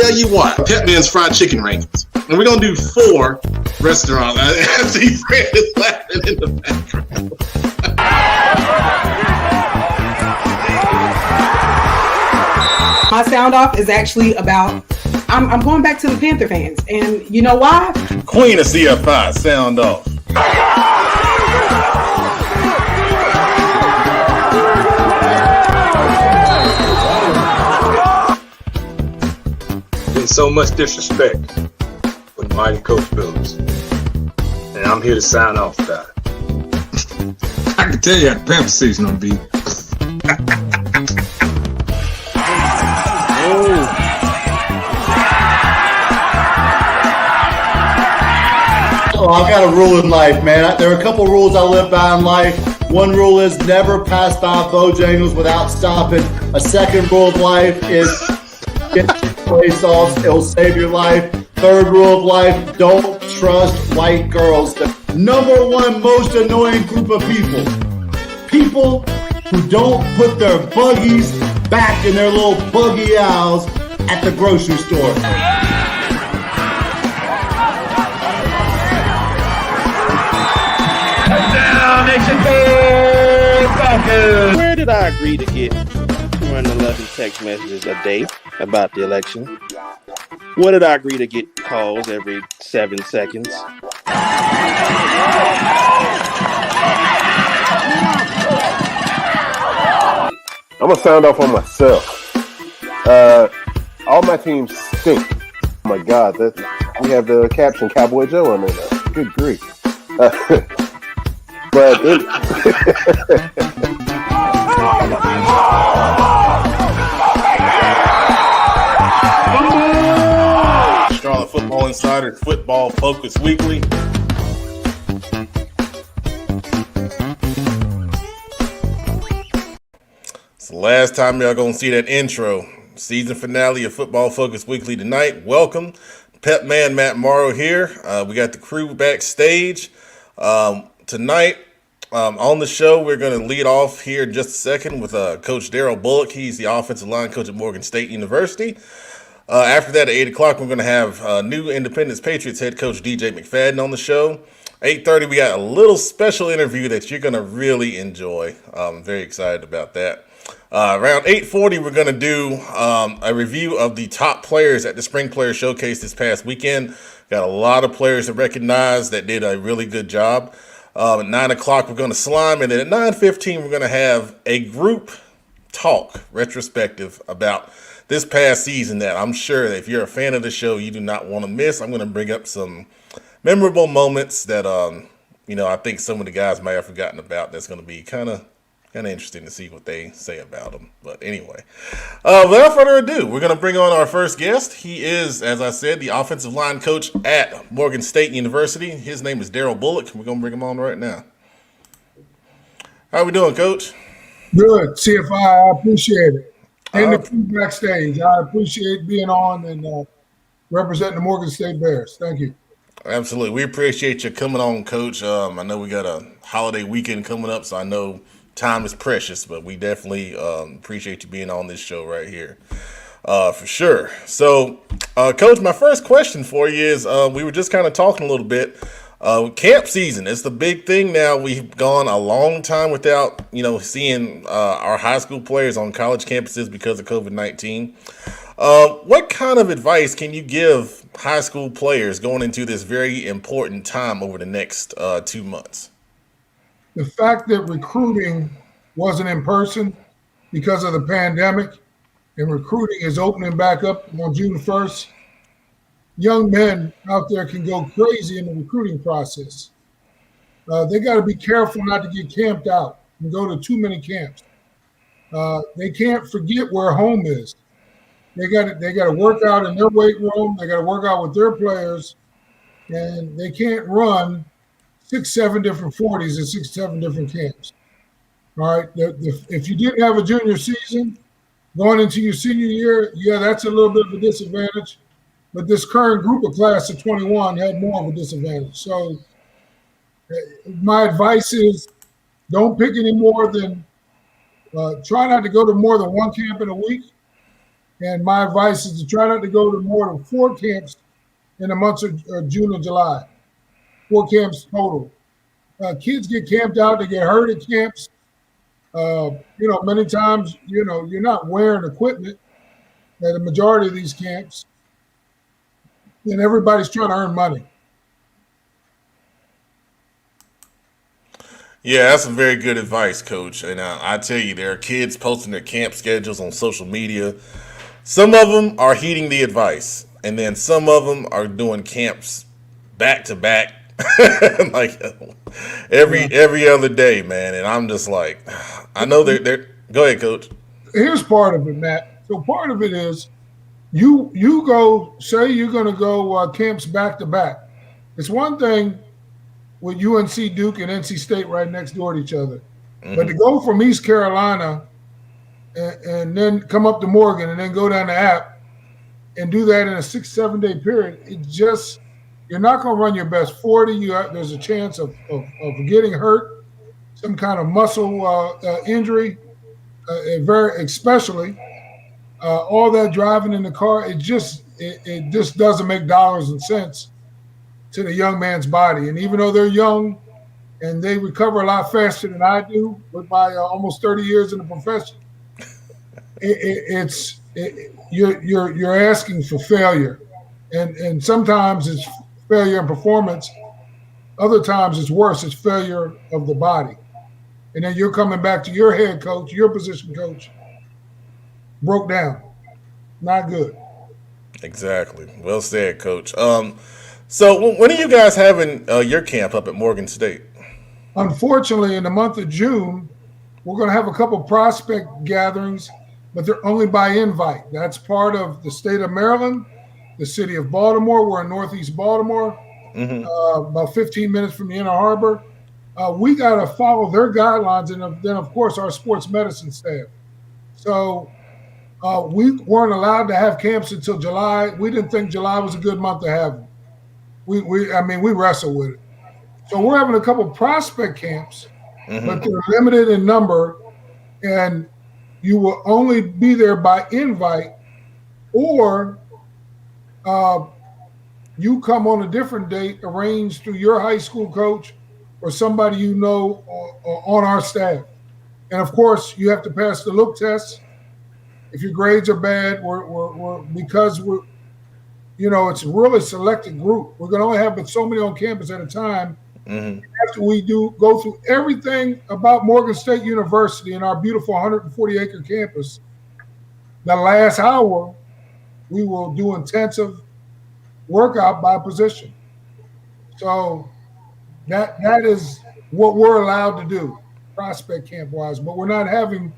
tell you what, Pep Man's fried chicken rankings. And we're going to do 4 restaurants. I see Fred is laughing in the background. My sound off is actually about, I'm going back to the Panther fans. And you know why? Queen of CFI, sound off. Been so much disrespect with mighty Coach Phillips. And I'm here to sign off that. I can tell you how the Panther season gonna be. Oh, I got a rule in life, man. There are a couple rules I live by in life. One rule is never pass by Bojangles without stopping. A second rule of life is get soy sauce, it'll save your life. Third rule of life, don't trust white girls. The number one most annoying group of people. People who don't put their buggies back in their little buggy aisles at the grocery store. Where did I agree to get 211 text messages a day about the election? What did I agree to get calls every 7 seconds? I'm gonna sound off on myself. All my teams stink. Oh my God, we have the caption Cowboy Joe on there now. Good grief. But Charlotte Football Insider Football Focus Weekly. It's the last time y'all gonna see that intro. Season finale of Football Focus Weekly tonight. Welcome. Pep Man Matt Morrow here. We got the crew backstage. Tonight, on the show, we're going to lead off here in just a second with Coach Darryl Bullock. He's the offensive line coach at Morgan State University. After that, at 8 o'clock, we're going to have new Independence Patriots head coach DJ McFadden on the show. 8:30, we got a little special interview that you're going to really enjoy. I'm very excited about that. Around 8:40, we're going to do a review of the top players at the Spring Player Showcase this past weekend. Got a lot of players to recognize that did a really good job. At 9 o'clock, we're going to slime. And then at 9:15, we're going to have a group talk retrospective about this past season that I'm sure that if you're a fan of the show, you do not want to miss. I'm going to bring up some memorable moments that, I think some of the guys might have forgotten about. That's going to be kind of interesting to see what they say about them. But anyway, without further ado, we're going to bring on our first guest. He is, as I said, the offensive line coach at Morgan State University. His name is Darryl Bullock. We're going to bring him on right now. How are we doing, Coach? Good. CFI, I appreciate it. And the crew backstage. I appreciate being on and representing the Morgan State Bears. Thank you. Absolutely. We appreciate you coming on, Coach. I know we got a holiday weekend coming up, so I know time is precious, but we definitely appreciate you being on this show right here, for sure. So, Coach, my first question for you is, we were just kind of talking a little bit. Camp season, it's the big thing now. We've gone a long time without, seeing our high school players on college campuses because of COVID-19. What kind of advice can you give high school players going into this very important time over the next 2 months? The fact that recruiting wasn't in person because of the pandemic and recruiting is opening back up on June 1st, young men out there can go crazy in the recruiting process. They got to be careful not to get camped out and go to too many camps. They can't forget where home is. They got to work out in their weight room. They got to work out with their players, and they can't run 6-7 different 40s at 6-7 different camps. All right. If you didn't have a junior season going into your senior year, yeah, that's a little bit of a disadvantage. But this current group of class of 21 had more of a disadvantage. So my advice is don't pick any more than try not to go to more than one camp in a week And my advice is to try not to go to more than 4 camps in the months of June and July. 4 camps total. Kids get camped out. They get hurt at camps. Many times, you're not wearing equipment at the majority of these camps. And everybody's trying to earn money. Yeah, that's some very good advice, Coach. And I tell you, there are kids posting their camp schedules on social media. Some of them are heeding the advice, and then some of them are doing camps back to back, like every other day, man. And I'm just like, I know they're. Go ahead, Coach. Here's part of it, Matt. So part of it is you go, say you're going to go camps back to back. It's one thing with UNC Duke and NC State right next door to each other. Mm-hmm. But to go from East Carolina and then come up to Morgan and then go down to App and do that in a 6-7 day period, you're not going to run your best 40. There's a chance of getting hurt, some kind of muscle injury, especially all that driving in the car. It just doesn't make dollars and cents to the young man's body. And even though they're young and they recover a lot faster than I do with my almost 30 years in the profession, you're asking for failure. And sometimes it's failure in performance. Other times it's worse. It's failure of the body. And then you're coming back to your head coach, your position coach, broke down. Not good. Exactly. Well said, Coach. So when are you guys having your camp up at Morgan State? Unfortunately, in the month of June, we're going to have a couple prospect gatherings, but they're only by invite. That's part of the state of Maryland, the city of Baltimore. We're in Northeast Baltimore, about 15 minutes from the Inner Harbor. We got to follow their guidelines, and then, of course, our sports medicine staff. So we weren't allowed to have camps until July. We didn't think July was a good month to have them. We wrestle with it. So we're having a couple prospect camps, but they're limited in number, and you will only be there by invite, or you come on a different date arranged through your high school coach or somebody you know on our staff. And of course, you have to pass the look test. If your grades are bad, because it's a really selected group. We're going to only have but so many on campus at a time. After we go through everything about Morgan State University and our beautiful 140-acre campus, the last hour, we will do intensive workout by position. So that is what we're allowed to do, prospect camp-wise. But we're not having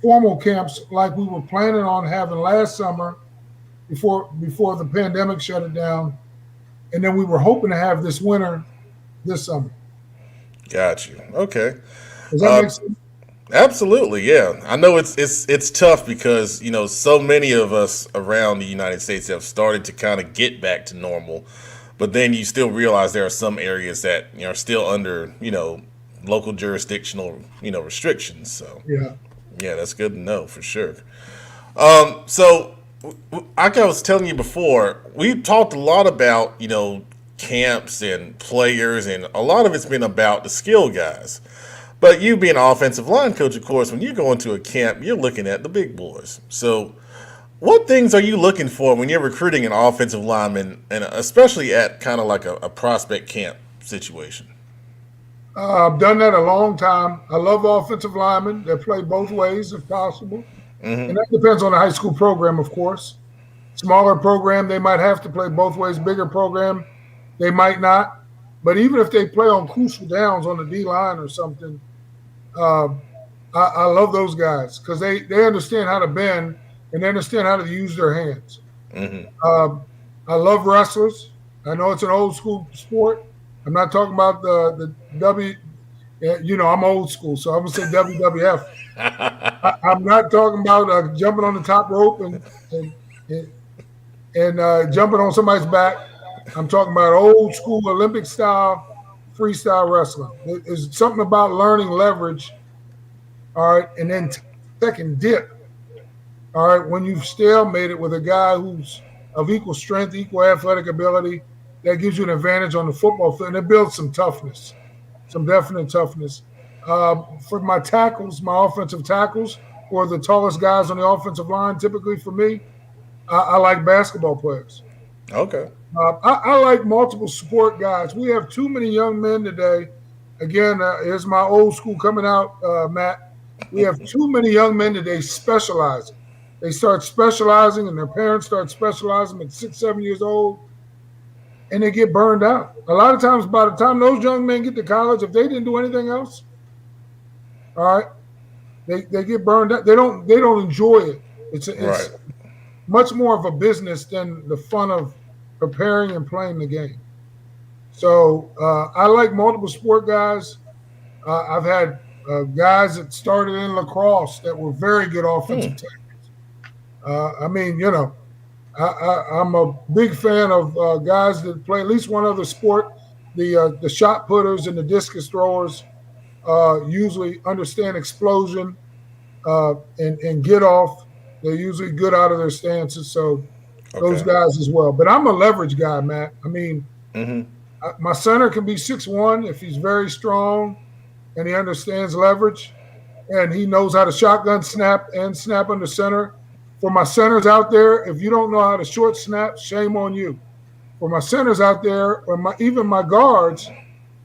formal camps like we were planning on having last summer before the pandemic shut it down. And then we were hoping to have this winter this summer. Got you. Okay. Does that make sense? Absolutely, yeah. I know it's tough because, so many of us around the United States have started to kind of get back to normal, but then you still realize there are some areas that are still under, local jurisdictional, restrictions. So yeah, that's good to know for sure. So like I was telling you before, we've talked a lot about, camps and players, and a lot of it's been about the skill guys. But you being an offensive line coach, of course, when you go into a camp, you're looking at the big boys. So what things are you looking for when you're recruiting an offensive lineman, and especially at kind of like a prospect camp situation? I've done that a long time. I love offensive linemen that play both ways if possible. And that depends on the high school program, of course. Smaller program, they might have to play both ways. Bigger program, they might not. But even if they play on crucial downs on the D-line or something, I love those guys because they understand how to bend and they understand how to use their hands. I love wrestlers. I know it's an old school sport. I'm not talking about the W. I'm old school, so I'm going to say WWF. I'm not talking about jumping on the top rope and jumping on somebody's back. I'm talking about old school Olympic style freestyle wrestling. There's something about learning leverage, all right, and then second dip, All right, when you've stalemated with a guy who's of equal strength, equal athletic ability, that gives you an advantage on the football field, and it builds some toughness, some definite toughness. For my tackles, my offensive tackles, or the tallest guys on the offensive line, typically for me, I like basketball players. Okay. I like multiple sport guys. We have too many young men today. Again, here's my old school coming out, Matt. We have too many young men today specializing. They start specializing, and their parents start specializing at 6, 7 years old, and they get burned out. A lot of times, by the time those young men get to college, if they didn't do anything else, all right, they get burned out. They don't enjoy it. It's Right. much more of a business than the fun of preparing and playing the game. So I like multiple sport guys. I've had guys that started in lacrosse that were very good offensive tackles. I mean, you know, I'm a big fan of guys that play at least one other sport. The shot putters and the discus throwers usually understand explosion and get off. They're usually good out of their stances. So those guys as well. But I'm a leverage guy, Matt. I mean, my center can be 6'1" if he's very strong and he understands leverage and he knows how to shotgun snap and snap under center. For my centers out there, if you don't know how to short snap, shame on you. For my centers out there, or even my guards,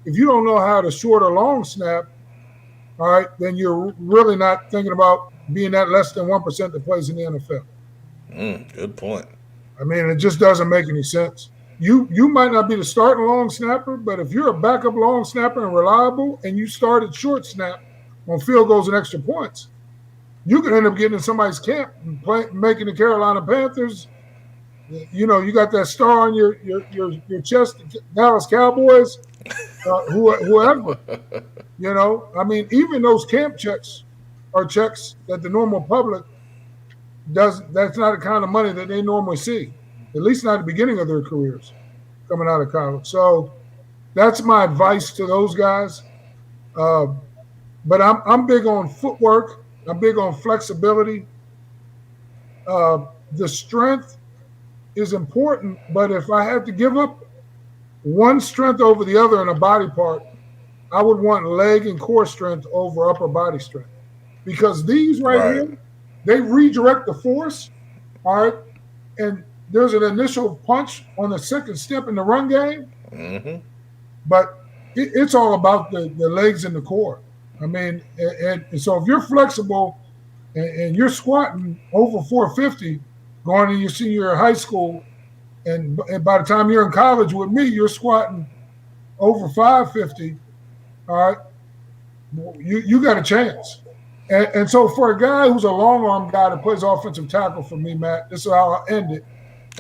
if you don't know how to short or long snap, all right, then you're really not thinking about being that less than 1% that plays in the NFL. Good point. I mean, it just doesn't make any sense. You might not be the starting long snapper, but if you're a backup long snapper and reliable, and you started short snap on field goals and extra points, you can end up getting in somebody's camp and making the Carolina Panthers. You know, you got that star on your chest, Dallas Cowboys, whoever. You know, I mean, even those camp checks are checks that the normal public does. That's not the kind of money that they normally see, at least not at the beginning of their careers coming out of college. So that's my advice to those guys. But I'm big on footwork. I'm big on flexibility. The strength is important, but if I have to give up one strength over the other in a body part, I would want leg and core strength over upper body strength. Because these right here, they redirect the force, all right? And there's an initial punch on the second step in the run game, but it's all about the legs and the core. I mean, and so if you're flexible and you're squatting over 450 going in your senior year of high school, and by the time you're in college with me, you're squatting over 550, all right, you got a chance. And so for a guy who's a long arm guy that plays offensive tackle for me, Matt, this is how I'll end it.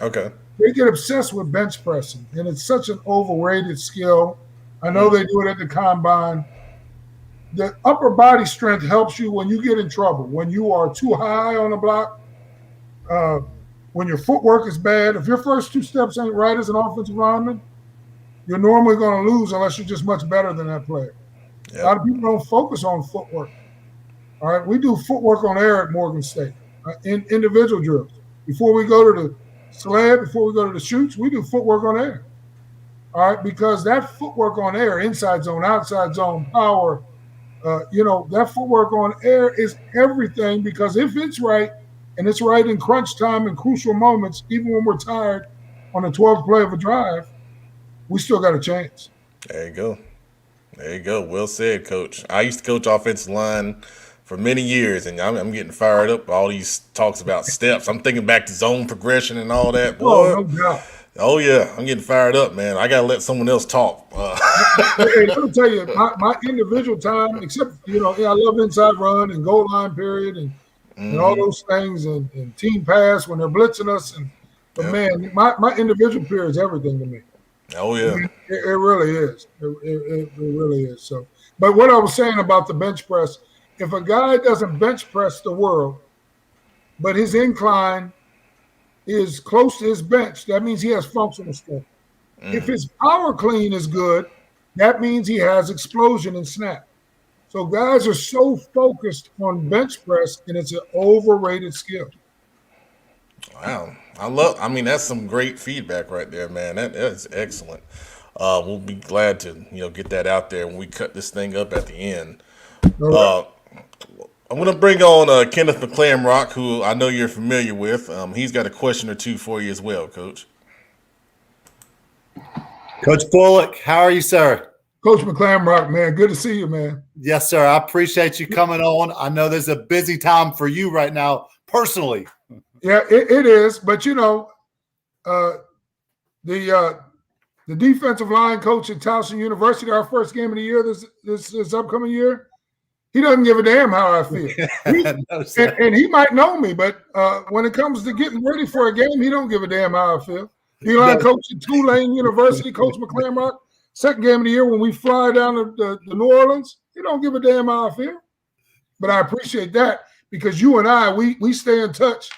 Okay. They get obsessed with bench pressing, and it's such an overrated skill. I know they do it at the combine. The upper body strength helps you when you get in trouble, when you are too high on the block, when your footwork is bad. If your first two steps ain't right as an offensive lineman, you're normally going to lose unless you're just much better than that player. A lot of people don't focus on footwork. All right, we do footwork on air at Morgan State, in individual drills. Before we go to the sled, before we go to the chutes, we do footwork on air. All right, because that footwork on air, inside zone, outside zone, power, that footwork on air is everything, because if it's right, and it's right in crunch time and crucial moments, even when we're tired on the 12th play of a drive, we still got a chance. There you go. There you go. Well said, Coach. I used to coach offensive line for many years, and I'm getting fired up by all these talks about steps. I'm thinking back to zone progression and all that. Boy. Oh, no doubt. Oh, yeah. I'm getting fired up, man. I got to let someone else talk. Hey, let me tell you, my individual time, except, I love inside run and goal line period and all those things and team pass when they're blitzing us. But, man, my individual period is everything to me. Oh, yeah. I mean, it really is. It really is. So, but what I was saying about the bench press, if a guy doesn't bench press the world, but his incline is close to his bench, that means he has functional strength. If his power clean is good, that means he has explosion and snap. So guys are so focused on bench press, and it's an overrated skill. Wow. I mean, that's some great feedback right there, man. That is excellent. We'll be glad to, get that out there when we cut this thing up at the end. All right. I'm going to bring on Kenneth McClamrock, who I know you're familiar with. He's got a question or two for you as well, Coach. Coach Bullock, how are you, sir? Coach McClamrock, man, good to see you, man. Yes, sir. I appreciate you coming on. I know there's a busy time for you right now, personally. Yeah, it is. But the defensive line coach at Towson University, our first game of the year, this upcoming year, he doesn't give a damn how I feel. And he might know me, but when it comes to getting ready for a game, he don't give a damn how I feel. D-line coach at Tulane University, Coach McClamrock, second game of the year when we fly down to New Orleans, he don't give a damn how I feel. But I appreciate that because you and I, we stay in touch.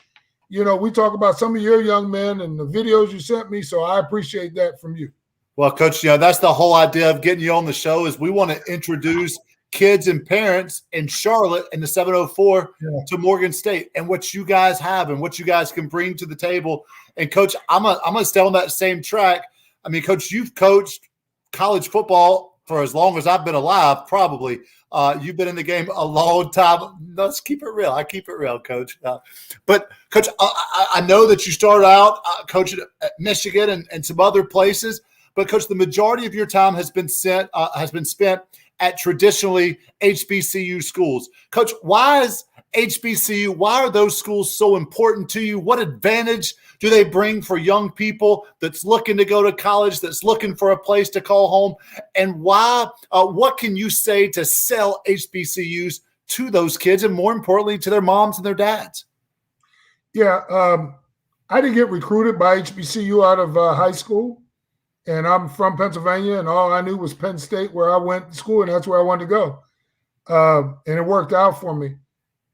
We talk about some of your young men and the videos you sent me, so I appreciate that from you. Well, Coach, that's the whole idea of getting you on the show is we want to introduce kids and parents in Charlotte in the 704 to Morgan State and what you guys have and what you guys can bring to the table. And, Coach, I'm gonna stay on that same track. I mean, Coach, you've coached college football for as long as I've been alive, probably. You've been in the game a long time. Let's keep it real. I keep it real, Coach. But, Coach, I know that you started out coaching at Michigan and some other places. But, Coach, the majority of your time has been spent at traditionally HBCU schools. Coach, why is HBCU, why are those schools so important to you? What advantage do they bring for young people that's looking to go to college, that's looking for a place to call home? And why? What can you say to sell HBCUs to those kids and, more importantly, to their moms and their dads? Yeah, I didn't get recruited by HBCU out of high school. And I'm from Pennsylvania, and all I knew was Penn State, where I went to school, and that's where I wanted to go. And it worked out for me.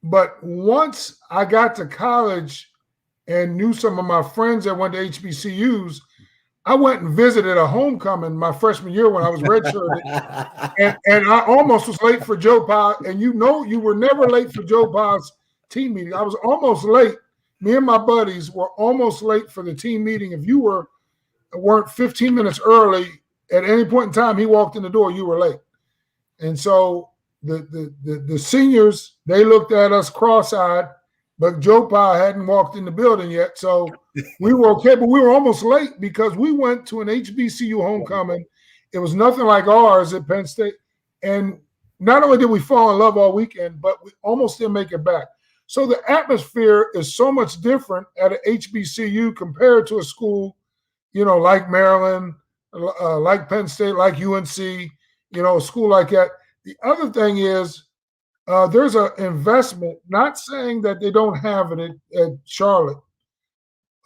But once I got to college and knew some of my friends that went to HBCUs, I went and visited a homecoming my freshman year when I was redshirted. and I almost was late for Joe Pa. And you were never late for Joe Pa's team meeting. I was almost late. Me and my buddies were almost late for the team meeting. If you weren't 15 minutes early, at any point in time he walked in the door, you were late. And so the seniors, they looked at us cross-eyed, but Joe Pa hadn't walked in the building yet. So we were okay, but we were almost late because we went to an HBCU homecoming. It was nothing like ours at Penn State. And not only did we fall in love all weekend, but we almost didn't make it back. So the atmosphere is so much different at an HBCU compared to a school like Maryland, like Penn State, like UNC, a school like that. The other thing is there's an investment, not saying that they don't have it at Charlotte,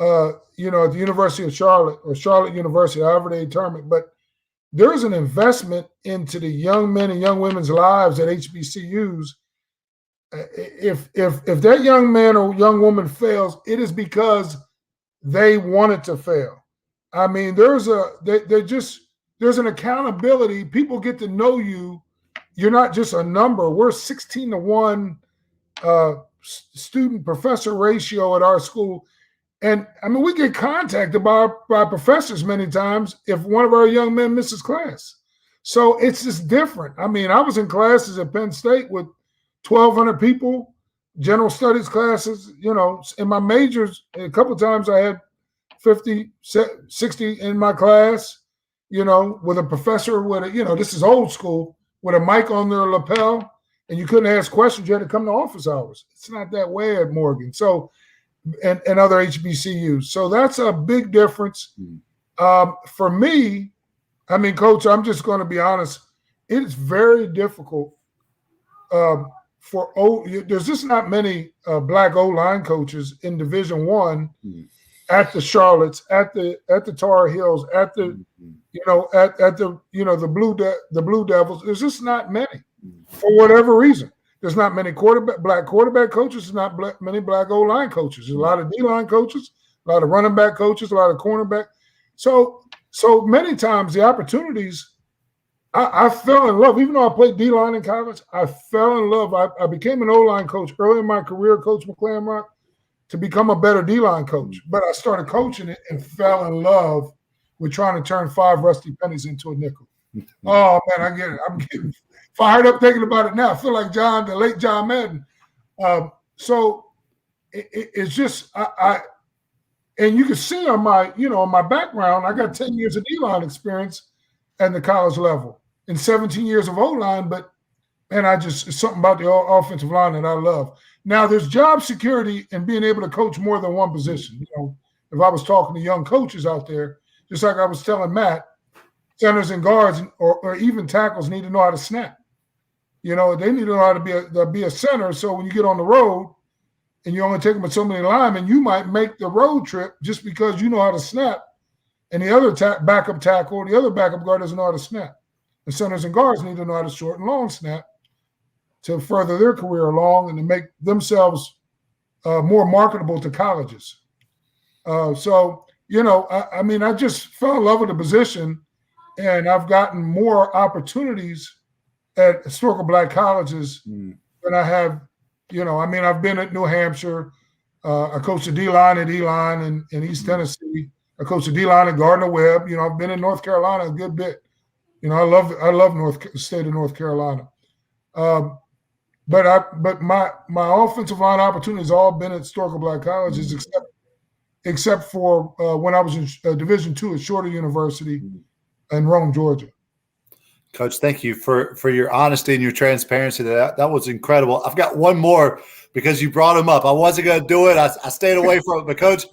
at the University of Charlotte or Charlotte University, however they term it, but there's an investment into the young men and young women's lives at HBCUs. If that young man or young woman fails, it is because they wanted to fail. I mean, there's an accountability. People get to know you. You're not just a number. We're 16-to-1 student-professor ratio at our school. And, I mean, we get contacted by professors many times if one of our young men misses class. So it's just different. I mean, I was in classes at Penn State with 1,200 people, general studies classes. In my majors, a couple of times I had 50, 60 in my class, with a professor this is old school, with a mic on their lapel, and you couldn't ask questions. You had to come to office hours. It's not that way at Morgan. So, and other HBCUs. So that's a big difference. For me, I mean, Coach, I'm just going to be honest. It's very difficult there's just not many black O-line coaches in Division I at the Charlottes, at the Tar Heels, at the the Blue Devils. There's just not many for whatever reason. There's not many black quarterback coaches. There's not many black O-line coaches. There's a lot of D-line coaches, a lot of running back coaches, a lot of cornerback. So many times the opportunities, I fell in love. Even though I played D-line in college, I fell in love. I became an O-line coach early in my career, Coach McClamrock, to become a better D-line coach. But I started coaching it and fell in love with trying to turn 5 rusty pennies into a nickel. Oh, man, I get it. I'm getting fired up thinking about it now. I feel like the late John Madden. So it's just I and you can see on my background, I got 10 years of D-line experience at the college level and 17 years of O-line, but man, it's something about the offensive line that I love. Now, there's job security and being able to coach more than one position. If I was talking to young coaches out there, just like I was telling Matt, centers and guards or even tackles need to know how to snap. They need to know how to be a center. So when you get on the road and you only take them with so many linemen, you might make the road trip just because you know how to snap. And the other backup tackle, the other backup guard doesn't know how to snap. The centers and guards need to know how to short and long snap to further their career along and to make themselves more marketable to colleges. I just fell in love with the position, and I've gotten more opportunities at historical Black colleges than I have. I've been at New Hampshire. I coached the D-line at E-line in East Tennessee. I coached the D-line at Gardner-Webb. I've been in North Carolina a good bit. I love the state of North Carolina. But my offensive line opportunities all been at historical Black colleges, except for when I was in Division II at Shorter University in Rome, Georgia. Coach, thank you for your honesty and your transparency. That was incredible. I've got one more because you brought him up. I wasn't going to do it. I stayed away from it. But, Coach,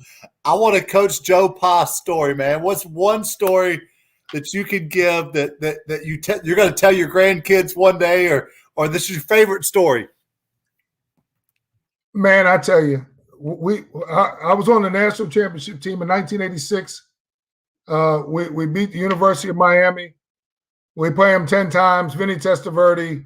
I want to Coach Joe Pa's story, man. What's one story that you can give that you're going to tell your grandkids one day, or this is your favorite story? Man, I tell you, I was on the national championship team in 1986. We beat the University of Miami. We played them 10 times. Vinny Testaverde,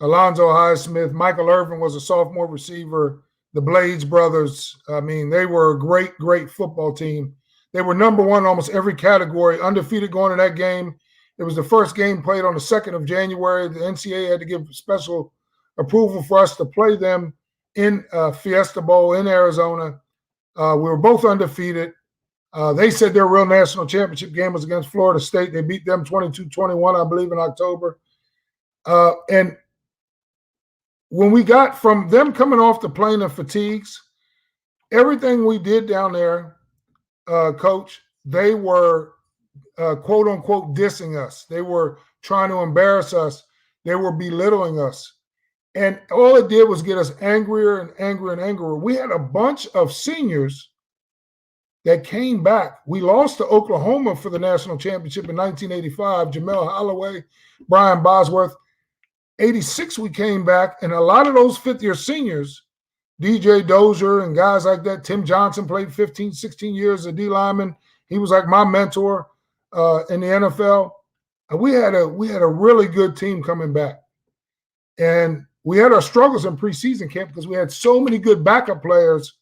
Alonzo Highsmith, Michael Irvin was a sophomore receiver. The Blades brothers. I mean, they were a great, great football team. They were number one in almost every category, undefeated going to that game. It was the first game played on the 2nd of January. The NCAA had to give special approval for us to play them in Fiesta Bowl in Arizona. We were both undefeated. They said their real national championship game was against Florida State. They beat them 22-21, I believe, in October. And when we got from them coming off the plane of fatigues, everything we did down there, Coach, they were quote unquote dissing us. They were trying to embarrass us. They were belittling us. And all it did was get us angrier and angrier and angrier. We had a bunch of seniors that came back. We lost to Oklahoma for the national championship in 1985. Jamel Holloway, Brian Bosworth. 86, we came back, and a lot of those fifth-year seniors, DJ Dozier and guys like that. Tim Johnson played 15, 16 years as a D lineman. He was like my mentor in the NFL. We had a really good team coming back. And we had our struggles in preseason camp because we had so many good backup players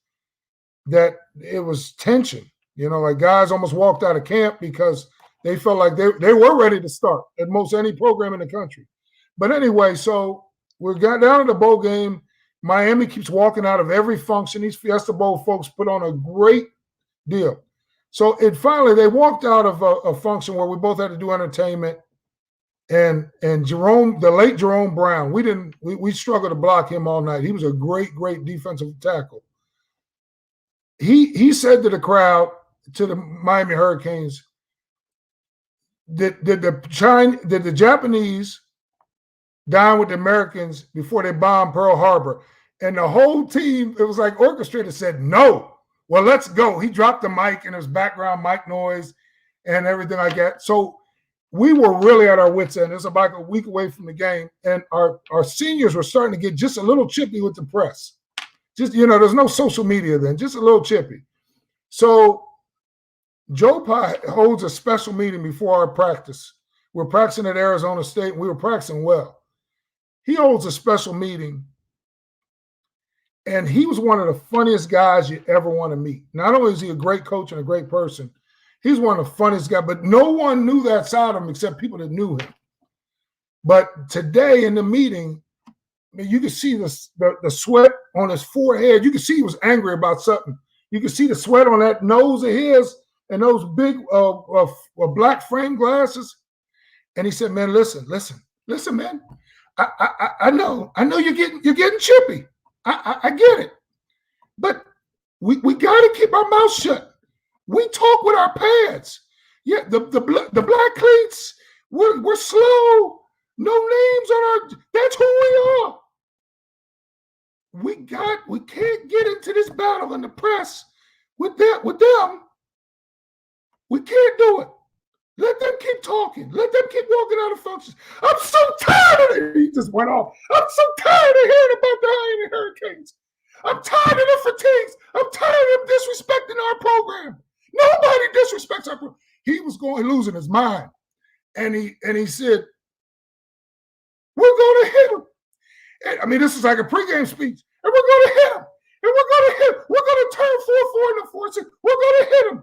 that it was tension. Like guys almost walked out of camp because they felt like they were ready to start at most any program in the country. But anyway, so we got down to the bowl game. Miami keeps walking out of every function. These Fiesta Bowl folks put on a great deal. So they walked out of a function where we both had to do entertainment. And Jerome, the late Jerome Brown, we struggled to block him all night. He was a great, great defensive tackle. He said to the crowd, to the Miami Hurricanes, did the Japanese dine with the Americans before they bombed Pearl Harbor? And the whole team, it was like orchestrated, said, no. Well, let's go. He dropped the mic and there was background mic noise and everything like that. So we were really at our wits' end. It was about a week away from the game. And our seniors were starting to get just a little chippy with the press. Just, there's no social media then, just a little chippy. So Joe Pa holds a special meeting before our practice. We're practicing at Arizona State, and we were practicing well. He holds a special meeting, and he was one of the funniest guys you ever want to meet. Not only is he a great coach and a great person, he's one of the funniest guys, but no one knew that side of him except people that knew him. But today in the meeting, mean, you could see the sweat on his forehead. You could see he was angry about something. You could see the sweat on that nose of his and those big black frame glasses. And he said, "Man, listen, man. I know you're getting chippy. I get it, but we got to keep our mouth shut. We talk with our pads. Yeah, the black cleats. We're slow. No names on our. That's who we are. We can't get into this battle in the press with them. We can't do it. Let them keep talking. Let them keep walking out of functions. I'm so tired of it." He just went off. "I'm so tired of hearing about the Miami Hurricanes. I'm tired of the fatigues. I'm tired of them disrespecting our program. Nobody disrespects our program." He was losing his mind. And he said, "We're going to hit him." And, I mean, this is like a pregame speech. "And we're going to hit him. And we're going to hit him. We're going to turn 4-4 into 4-6. We're going to hit him.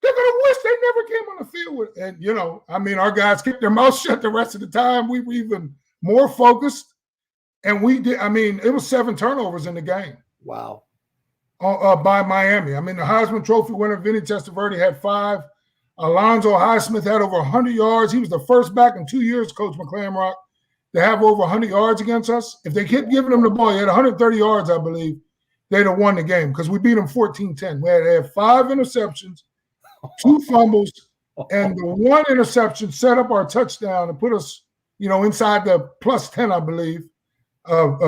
They're going to wish they never came on the field with." And, I mean, our guys kept their mouths shut the rest of the time. We were even more focused. And we did. I mean, it was 7 turnovers in the game. Wow. By Miami. I mean, the Heisman Trophy winner, Vinny Testaverde, had 5. Alonzo Highsmith had over 100 yards. He was the first back in 2 years, Coach McClamrock, to have over 100 yards against us. If they kept giving him the ball, he had 130 yards, I believe, they'd have won the game because we beat them 14-10. We had 5 interceptions, 2 fumbles, and the 1 interception set up our touchdown and put us, inside the +10, I believe.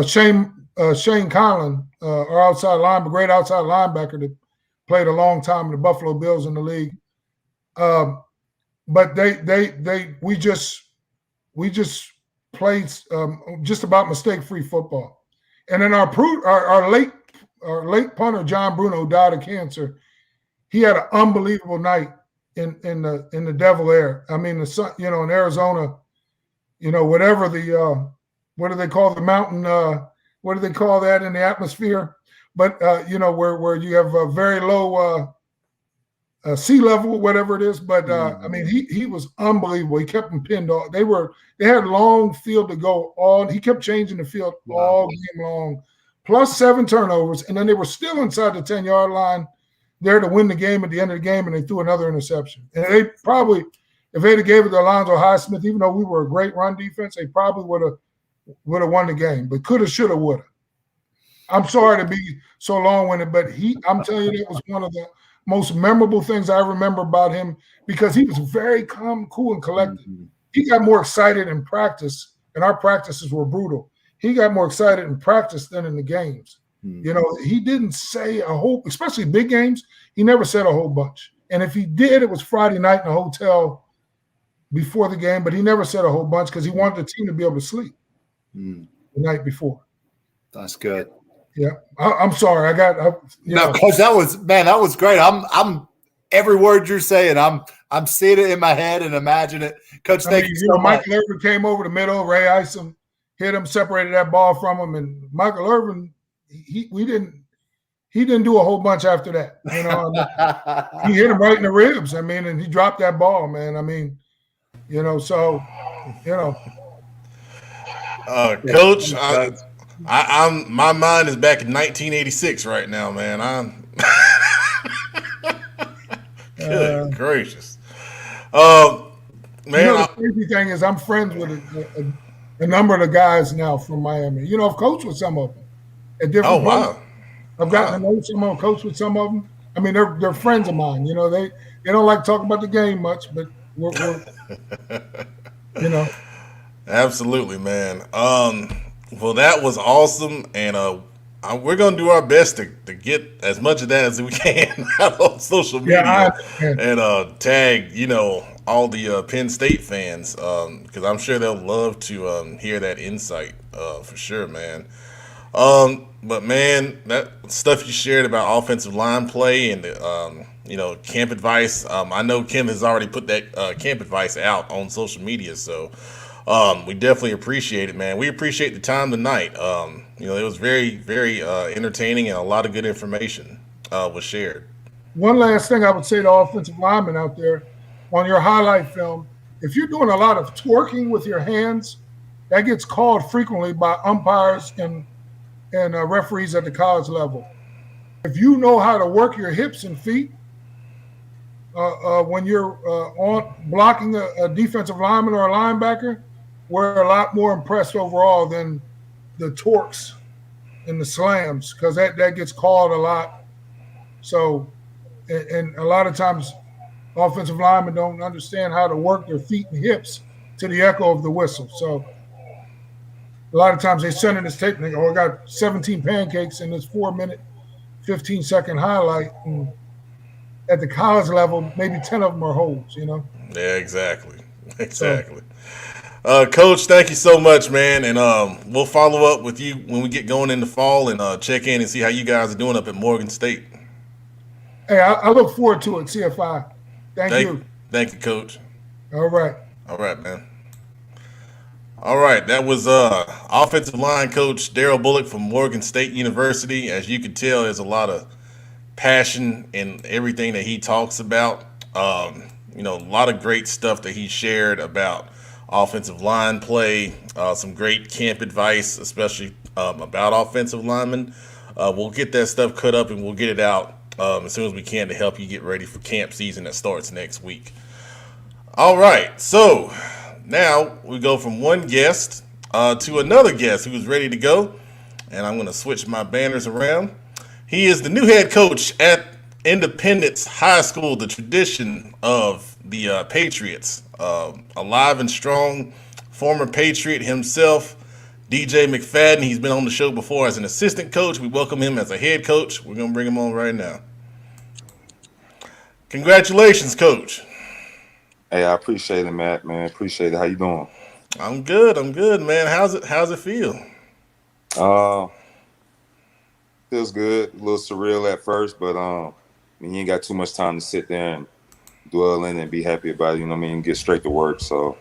Shane Conlon, our great outside linebacker that played a long time in the Buffalo Bills in the league. But we just played just about mistake-free football. And then our late punter John Bruno died of cancer. He had an unbelievable night in the Devil Air. I mean, the sun, in Arizona, whatever what do they call the mountain? What do they call that in the atmosphere? But where you have a very low sea level, whatever it is. But I mean, he was unbelievable. He kept them pinned off. They had long field to go. He kept changing the field all game long, plus 7 turnovers, and then they were still inside the 10-yard line there to win the game at the end of the game, and they threw another interception. And they probably, if they'd have gave it to Alonzo Highsmith, even though we were a great run defense, they probably would have won the game. But coulda, shoulda, woulda. I'm sorry to be so long-winded, but I'm telling you, that was one of the most memorable things I remember about him because he was very calm, cool, and collected. He got more excited in practice, and our practices were brutal. He got more excited in practice than in the games. He didn't say a whole, especially big games, he never said a whole bunch. And if he did, it was Friday night in a hotel before the game, but he never said a whole bunch because he wanted the team to be able to sleep the night before. That's good. Yeah, I'm sorry. No, Coach, that was great. I'm every word you're saying. I'm seeing it in my head and imagine it. Coach, thank you so much. Michael Irvin came over the middle. Ray Isom hit him, separated that ball from him, and Michael Irvin, he didn't do a whole bunch after that. He hit him right in the ribs. I mean, and he dropped that ball, man. I mean, so. Coach, I'm my mind is back in 1986 right now, man. Good gracious. Man, the crazy thing is I'm friends with a number of the guys now from Miami. I've coached with some of them at different points. I've gotten to know some of them, coached with some of them. I mean, they're friends of mine. They don't like talking about the game much, but we're Absolutely, man. Well, that was awesome, and we're gonna do our best to get as much of that as we can out on social media and tag all the Penn State fans because I'm sure they'll love to hear that insight for sure, man. But man, that stuff you shared about offensive line play and camp advice. I know Kim has already put that camp advice out on social media, so. We definitely appreciate it, man. We appreciate the time tonight. It was very, very entertaining and a lot of good information was shared. One last thing I would say to offensive linemen out there on your highlight film, if you're doing a lot of twerking with your hands that gets called frequently by umpires and referees at the college level. If you know how to work your hips and feet when you're on blocking a defensive lineman or a linebacker, we're a lot more impressed overall than the torques and the slams, because that gets called a lot. So, and a lot of times offensive linemen don't understand how to work their feet and hips to the echo of the whistle. So a lot of times they send in this tape and they go, oh, I got 17 pancakes in this 4-minute, 15-second highlight. And at the college level, maybe 10 of them are holds, you know? Yeah, exactly. Exactly. Coach, thank you so much, man. And we'll follow up with you when we get going in the fall and check in and see how you guys are doing up at Morgan State. Hey, I look forward to it, CFI. Thank you. Thank you, Coach. All right. All right, man. All right, that was offensive line coach Darryl Bullock from Morgan State University. As you can tell, there's a lot of passion in everything that he talks about. A lot of great stuff that he shared about offensive line play, some great camp advice, especially about offensive linemen. We'll get that stuff cut up and we'll get it out as soon as we can to help you get ready for camp season that starts next week. All right, so now we go from one guest to another guest who's ready to go, and I'm going to switch my banners around. He is the new head coach at Independence High School, the tradition of the Patriots. Alive and strong, former Patriot himself, DJ McFadden. He's been on the show before as an assistant coach. We welcome him as a head coach. We're going to bring him on right now. Congratulations, Coach. Hey, I appreciate it, Matt, man. Appreciate it. How you doing? I'm good, man. How's it feel? Feels good. A little surreal at first, but you ain't got too much time to sit there and dwell in and be happy about it, you know what I mean? Get straight to work. So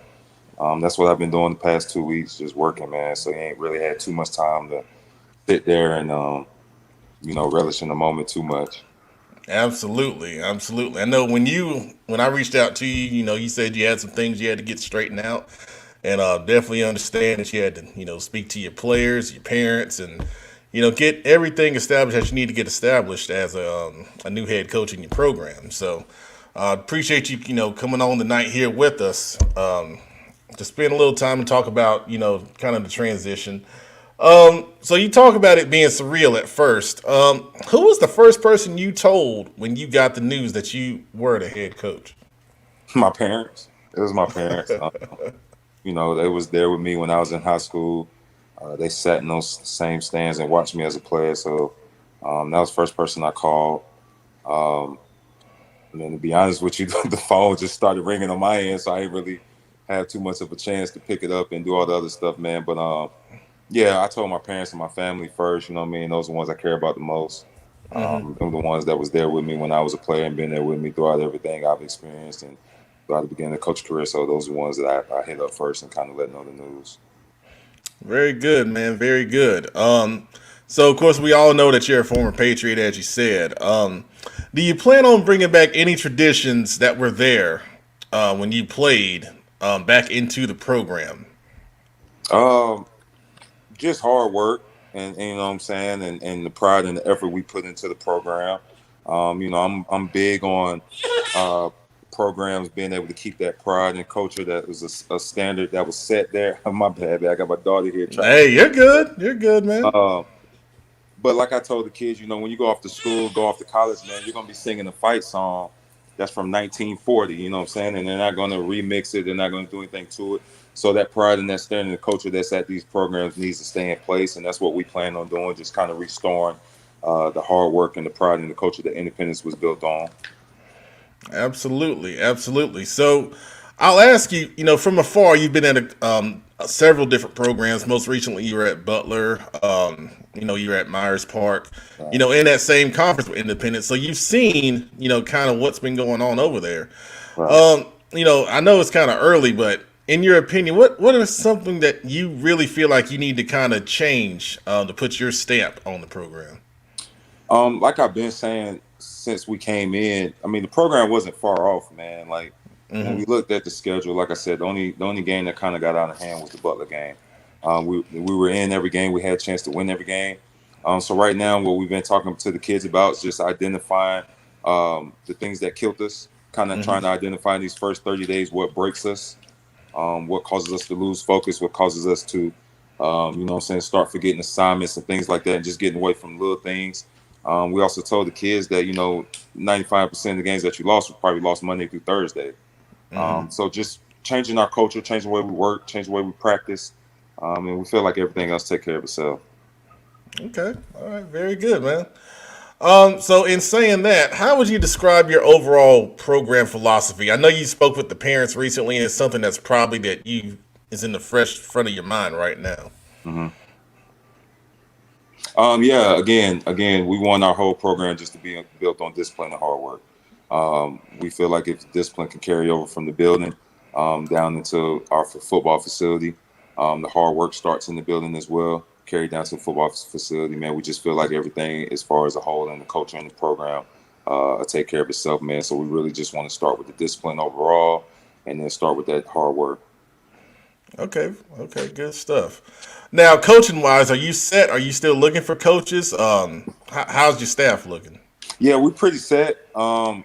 that's what I've been doing the past 2 weeks, just working, man. So you ain't really had too much time to sit there and relish in the moment too much. Absolutely. I know when I reached out to you, you said you had some things you had to get straightened out, and definitely understand that you had to, speak to your players, your parents, and get everything established that you need to get established as a new head coach in your program. So appreciate you, coming on tonight here with us to spend a little time and talk about, kind of the transition. So you talk about it being surreal at first. Who was the first person you told when you got the news that you were the head coach? My parents. It was my parents. They was there with me when I was in high school. They sat in those same stands and watched me as a player. So that was the first person I called. And then to be honest with you, the phone just started ringing on my end, so I didn't really have too much of a chance to pick it up and do all the other stuff, man. But yeah, I told my parents and my family first, you know what I mean? Those are the ones I care about the most. Them the ones that was there with me when I was a player and been there with me throughout everything I've experienced and throughout the beginning of the coach career. So those are the ones that I hit up first and kind of let know the news. Very good, man. Very good. So, of course, we all know that you're a former Patriot, as you said. Do you plan on bringing back any traditions that were there when you played back into the program? Just hard work and you know what I'm saying, and the pride and the effort we put into the program. I'm big on programs being able to keep that pride and culture that was a standard that was set there. My bad, I got my daughter here. Hey, you're good. You're good, man. But like I told the kids, when you go off to school, go off to college, man, you're going to be singing a fight song that's from 1940, you know what I'm saying? And they're not going to remix it. They're not going to do anything to it. So that pride and that standard and culture that's at these programs needs to stay in place. And that's what we plan on doing, just kind of restoring the hard work and the pride and the culture that Independence was built on. Absolutely. Absolutely. So I'll ask you, from afar, you've been at several different programs. Most recently, you were at Butler. You were at Myers Park, in that same conference with Independence. So you've seen, kind of what's been going on over there. Right. I know it's kind of early, but in your opinion, what is something that you really feel like you need to kind of change to put your stamp on the program? Like I've been saying since we came in, the program wasn't far off, man. When we looked at the schedule, like I said, the only game that kind of got out of hand was the Butler game. We were in every game. We had a chance to win every game. So right now, what we've been talking to the kids about is just identifying the things that killed us, kind of trying to identify in these first 30 days what breaks us, what causes us to lose focus, what causes us to, start forgetting assignments and things like that, and just getting away from little things. We also told the kids that, 95% of the games that you lost were probably lost Monday through Thursday. So just changing our culture, changing the way we work, changing the way we practice, and we feel like everything else take care of itself. Okay. All right. Very good, man. So in saying that, how would you describe your overall program philosophy? I know you spoke with the parents recently, and it's something that's probably that you is in the fresh front of your mind right now. Yeah. Again, we want our whole program just to be built on discipline and hard work. We feel like if discipline can carry over from the building down into our football facility, the hard work starts in the building as well. Carried down to the football facility, man. We just feel like everything as far as a whole and the culture and the program take care of itself, man. So we really just want to start with the discipline overall and then start with that hard work. Okay, good stuff. Now, coaching wise, are you set? Are you still looking for coaches? How's your staff looking? Yeah, we're pretty set. Right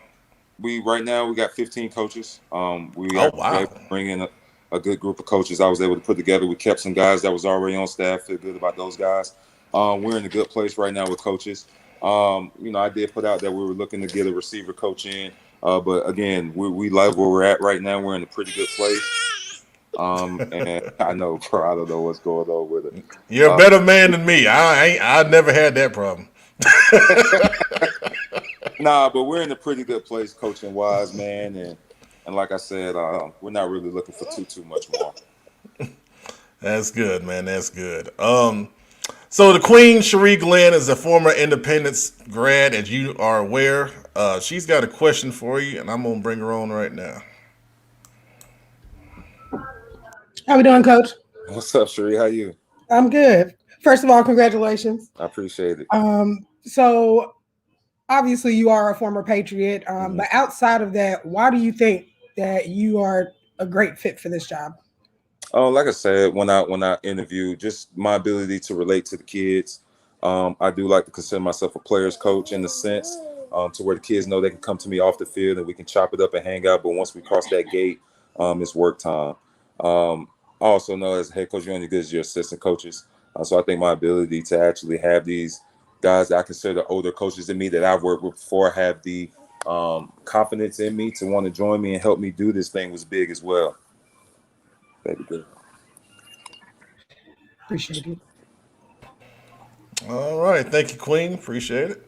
now we got 15 coaches. We able to bring in a good group of coaches I was able to put together. We kept some guys that was already on staff, feel good about those guys. We're in a good place right now with coaches. I did put out that we were looking to get a receiver coach in, but again, we love where we're at right now. We're in a pretty good place. And I know, bro, I don't know what's going on with it. You're a better man than me. I never had that problem. Nah, but we're in a pretty good place coaching wise, man, and like I said, we're not really looking for too much more. That's good, man. That's good. So the Queen, Cherie Glenn, is a former Independence grad, as you are aware. She's got a question for you, and I'm going to bring her on right now. How we doing, Coach? What's up, Cherie? How you? I'm good. First of all, congratulations. I appreciate it. So obviously you are a former Patriot, but outside of that, why do you think that you are a great fit for this job? Like I said, when I interview, just my ability to relate to the kids. I do like to consider myself a player's coach in the sense to where the kids know they can come to me off the field and we can chop it up and hang out. But once we cross that gate, it's work time. I also know as a head coach, you're only good as your assistant coaches. So I think my ability to actually have these guys that I consider older coaches than me that I've worked with before have the confidence in me to want to join me and help me do this thing was big as well. Baby girl. Appreciate it. All right. Thank you, Queen. Appreciate it.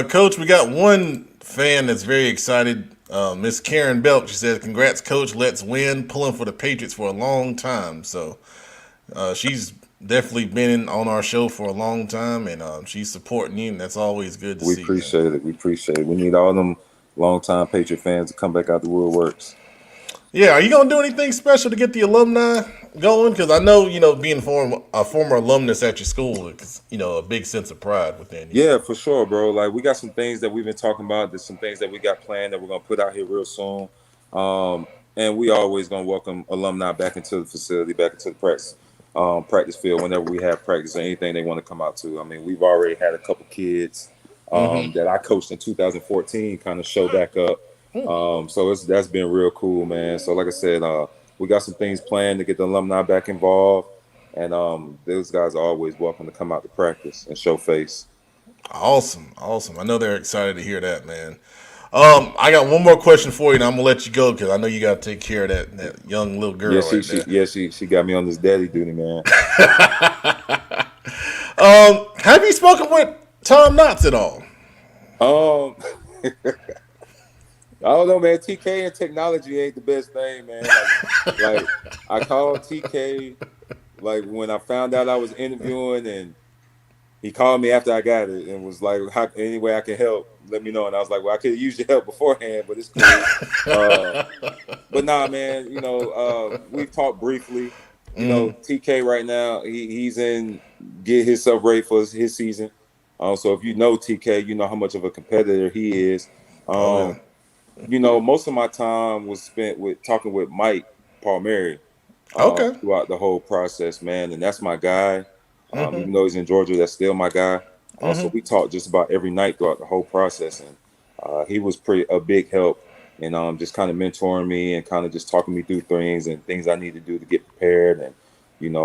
Coach, we got one fan that's very excited. Miss Karen Belk. She says, "Congrats, Coach. Let's win. Pulling for the Patriots for a long time." So she's definitely been on our show for a long time, and she's supporting you, and that's always good to see. We appreciate it. We appreciate it. We need all them long-time Patriot fans to come back out the woodworks. Yeah, are you gonna do anything special to get the alumni going? Because I know, being a former alumnus at your school is, a big sense of pride within you. Yeah, for sure, bro. Like, we got some things that we've been talking about. There's some things that we got planned that we're gonna put out here real soon. And we always gonna welcome alumni back into the facility, back into the practice field whenever we have practice or anything they want to come out to. I mean, we've already had a couple kids that I coached in 2014 kind of show back up. So that's been real cool, man. So like I said, we got some things planned to get the alumni back involved, and those guys are always welcome to come out to practice and show face. Awesome. I know they're excited to hear that, man. I got one more question for you, and I'm gonna let you go because I know you got to take care of that young little girl. She got me on this daddy duty, man. Have you spoken with Tom Knotts at all? I don't know, man. TK and technology ain't the best thing, man. Like I called TK like when I found out I was interviewing, and he called me after I got it and was like, any way I can help, let me know. And I was like, well, I could have used your help beforehand, but it's cool. But nah, man, we've talked briefly. TK right now, he's in get himself ready for his season. So if you know TK, you know how much of a competitor he is. Most of my time was spent with talking with Mike Palmieri. Okay. throughout the whole process, man. And that's my guy. Even though he's in Georgia, that's still my guy. So we talked just about every night throughout the whole process, and he was a big help in just kind of mentoring me and kind of just talking me through things and things I need to do to get prepared, and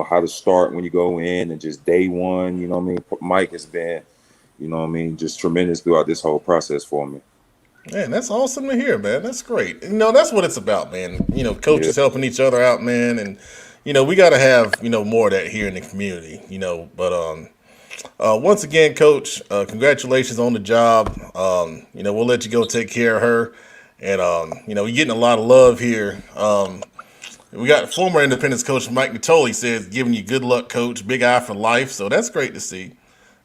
how to start when you go in and just day one. You know what I mean? Mike has been, just tremendous throughout this whole process for me. Man, that's awesome to hear, man. That's great. That's what it's about, man. Coaches helping each other out, man, and we got to have more of that here in the community. But once again, Coach, congratulations on the job. We'll let you go take care of her, and you're getting a lot of love here. We got former Independence coach Mike Natoli says giving you good luck, Coach. Big eye for life. So that's great to see.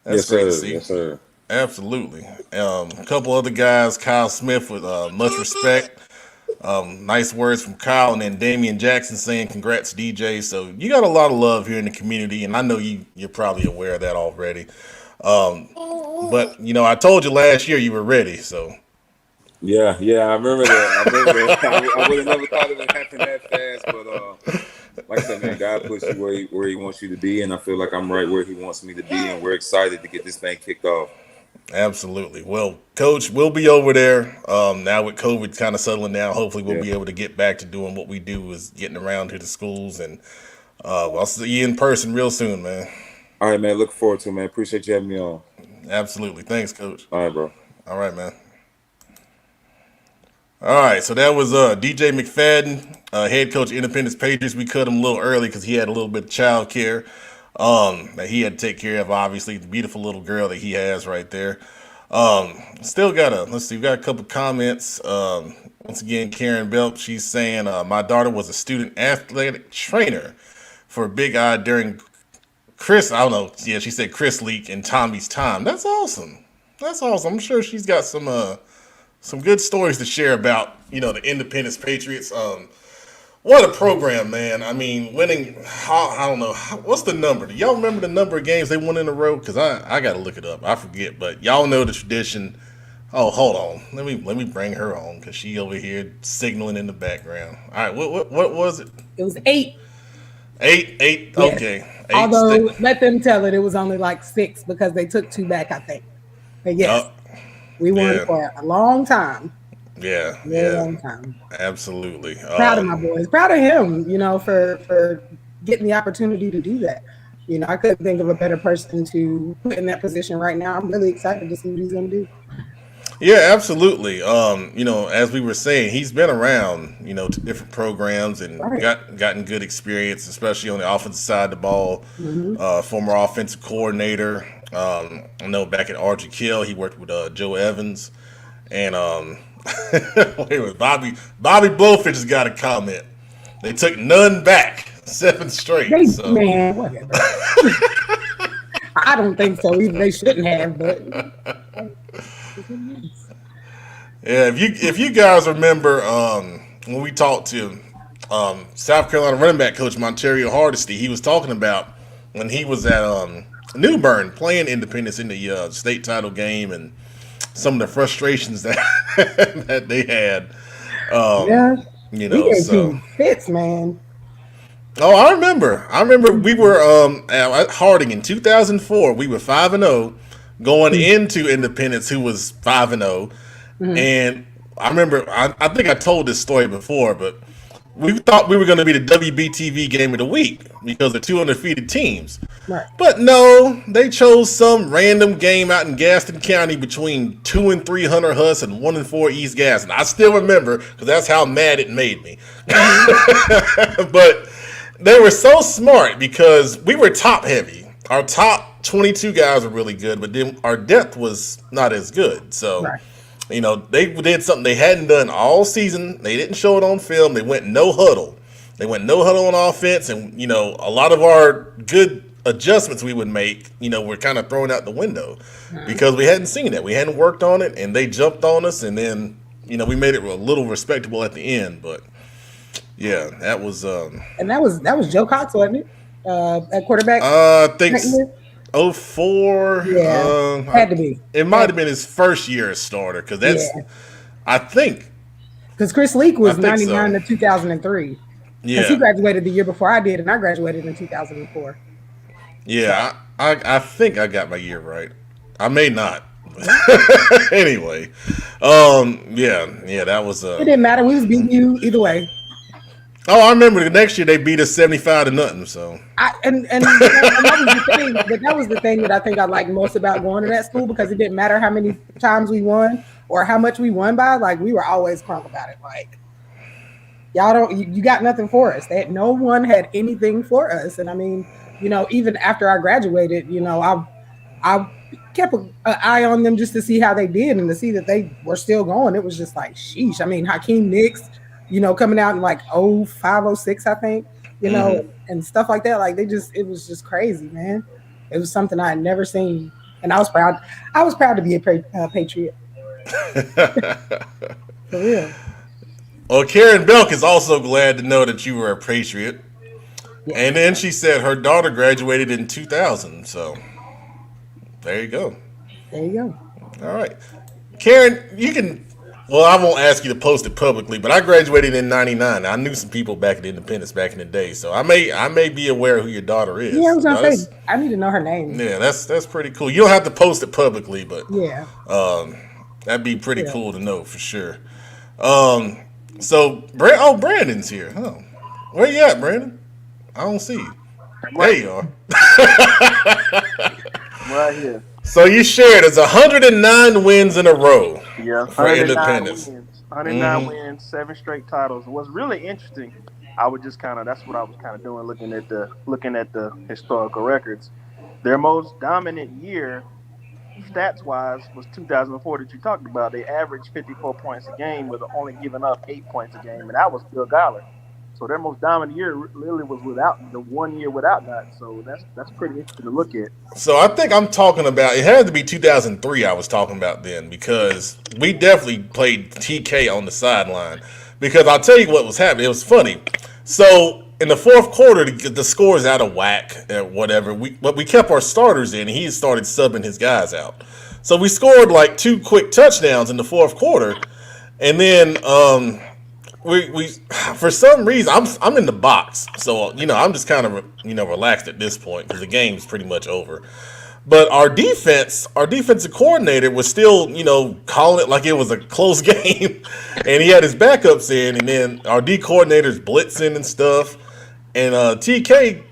That's great to see. Yes, sir. Absolutely. A couple other guys, Kyle Smith with much respect. Nice words from Kyle, and then Damian Jackson saying congrats, DJ. So you got a lot of love here in the community, and I know you're probably aware of that already. But I told you last year you were ready. So yeah, I remember that. I would have never thought it would happen that fast, but like I said, man, God puts you where He wants you to be, and I feel like I'm right where He wants me to be, and we're excited to get this thing kicked off. Absolutely. Well, Coach, we'll be over there now with COVID kind of settling down. Hopefully we'll be able to get back to doing what we do, is getting around to the schools, and I'll see you in person real soon, man. All right, man. Looking forward to it, man. Appreciate you having me on. Absolutely. Thanks, Coach. All right, bro. All right, man. All right, so that was DJ McFadden, head coach of Independence Patriots. We cut him a little early because he had a little bit of child care that he had to take care of, obviously, the beautiful little girl that he has right there. Still got we got a couple comments. Once again, Karen Belp, she's saying, my daughter was a student athletic trainer for Big Eye during Chris Leak and Tommy's time. That's awesome. That's awesome. I'm sure she's got some good stories to share about, the Independence Patriots. What a program, man. I mean, winning, I don't know. What's the number? Do y'all remember the number of games they won in a row? Because I got to look it up. I forget. But y'all know the tradition. Oh, hold on. Let me bring her on because she over here signaling in the background. All right, what was it? It was 8. 8? Yes. Okay. 8 Although, let them tell it was only like 6 because they took 2 back, I think. But yes, we won for a long time. Yeah. Long time. Absolutely. Proud of my boys. Proud of him, for getting the opportunity to do that. I couldn't think of a better person to put in that position right now. I'm really excited to see what he's going to do. Yeah, absolutely. As we were saying, he's been around, to different programs and gotten good experience, especially on the offensive side of the ball. Former offensive coordinator. I know back at Archie Kill, he worked with Joe Evans. And Bobby Blowfish has got a comment. They took none back, 7 straight. Man, whatever. I don't think so. Even they shouldn't have, but yeah. If you guys remember when we talked to South Carolina running back coach Montario Hardesty, he was talking about when he was at New Bern playing Independence in the state title game and some of the frustrations that that they had. Fits, man. Oh, I remember we were at Harding in 2004. We were 5-0 going into Independence, who was 5-0. And I remember, I think I told this story before, but we thought we were going to be the WBTV game of the week because they're 2 undefeated teams. Right. But no, they chose some random game out in Gaston County between 2 and 3 Hunter Huss and 1 and 4 East Gaston. I still remember because that's how mad it made me. But they were so smart because we were top heavy. Our top 22 guys were really good, but then our depth was not as good. So, they did something they hadn't done all season. They didn't show it on film. They went no huddle. They went no huddle on offense, and a lot of our good adjustments we would make, were kind of thrown out the window because we hadn't seen it. We hadn't worked on it, and they jumped on us, and then we made it a little respectable at the end. But yeah, that was and that was Joe Cox, wasn't it? At quarterback. I think 04. Yeah, had to be. It might have been his first year as starter because I think because Chris Leak was 99 to 2003. Because he graduated the year before I did, and I graduated in 2004. Yeah, I think I got my year right. I may not. Anyway, yeah, that was. It didn't matter. We was beating you either way. Oh, I remember the next year they beat us 75-0. So. And that was the thing that I think I liked most about going to that school, because it didn't matter how many times we won or how much we won by. Like, we were always crunk about it. Like, you got nothing for us. No one had anything for us. And I mean, even after I graduated, I kept an eye on them just to see how they did and to see that they were still going. It was just like, sheesh. I mean, Hakeem Nicks, coming out in like 05, 06, I think, and stuff like that. Like, it was just crazy, man. It was something I had never seen. And I was proud. I was proud to be a Patriot. For real. Well, Karen Belk is also glad to know that you were a Patriot. Yeah. And then she said her daughter graduated in 2000. So there you go. There you go. All right. Karen, you can, well, I won't ask you to post it publicly, but I graduated in 99. I knew some people back at Independence back in the day. So I may be aware of who your daughter is. Yeah, I was going to say, I need to know her name. Yeah, that's pretty cool. You don't have to post it publicly, but yeah, that'd be pretty cool to know for sure. So, Brandon's here. Oh, where you at, Brandon? I don't see you. There you are. Right here. So you shared it's 109 wins in a row. Yeah, for Independence. 109 wins, 7 straight titles. What's really interesting, I was just that's what I was kind of doing, looking at the historical records. Their most dominant year, stats-wise, was 2004 that you talked about. They averaged 54 points a game with only giving up 8 points a game, and that was Bill Goller. So their most dominant year literally was without the 1 year without that. So that's pretty interesting to look at. So I think I'm talking about, it had to be 2003 I was talking about then, because we definitely played TK on the sideline. Because I'll tell you what was happening. It was funny. So in the fourth quarter, the score's out of whack or whatever. But we kept our starters in, and he started subbing his guys out. So we scored like 2 quick touchdowns in the fourth quarter, and then we for some reason I'm in the box, so I'm just kind of relaxed at this point because the game's pretty much over. But our defensive coordinator was still calling it like it was a close game, and he had his backups in, and then our D coordinator's blitzing and stuff, and TK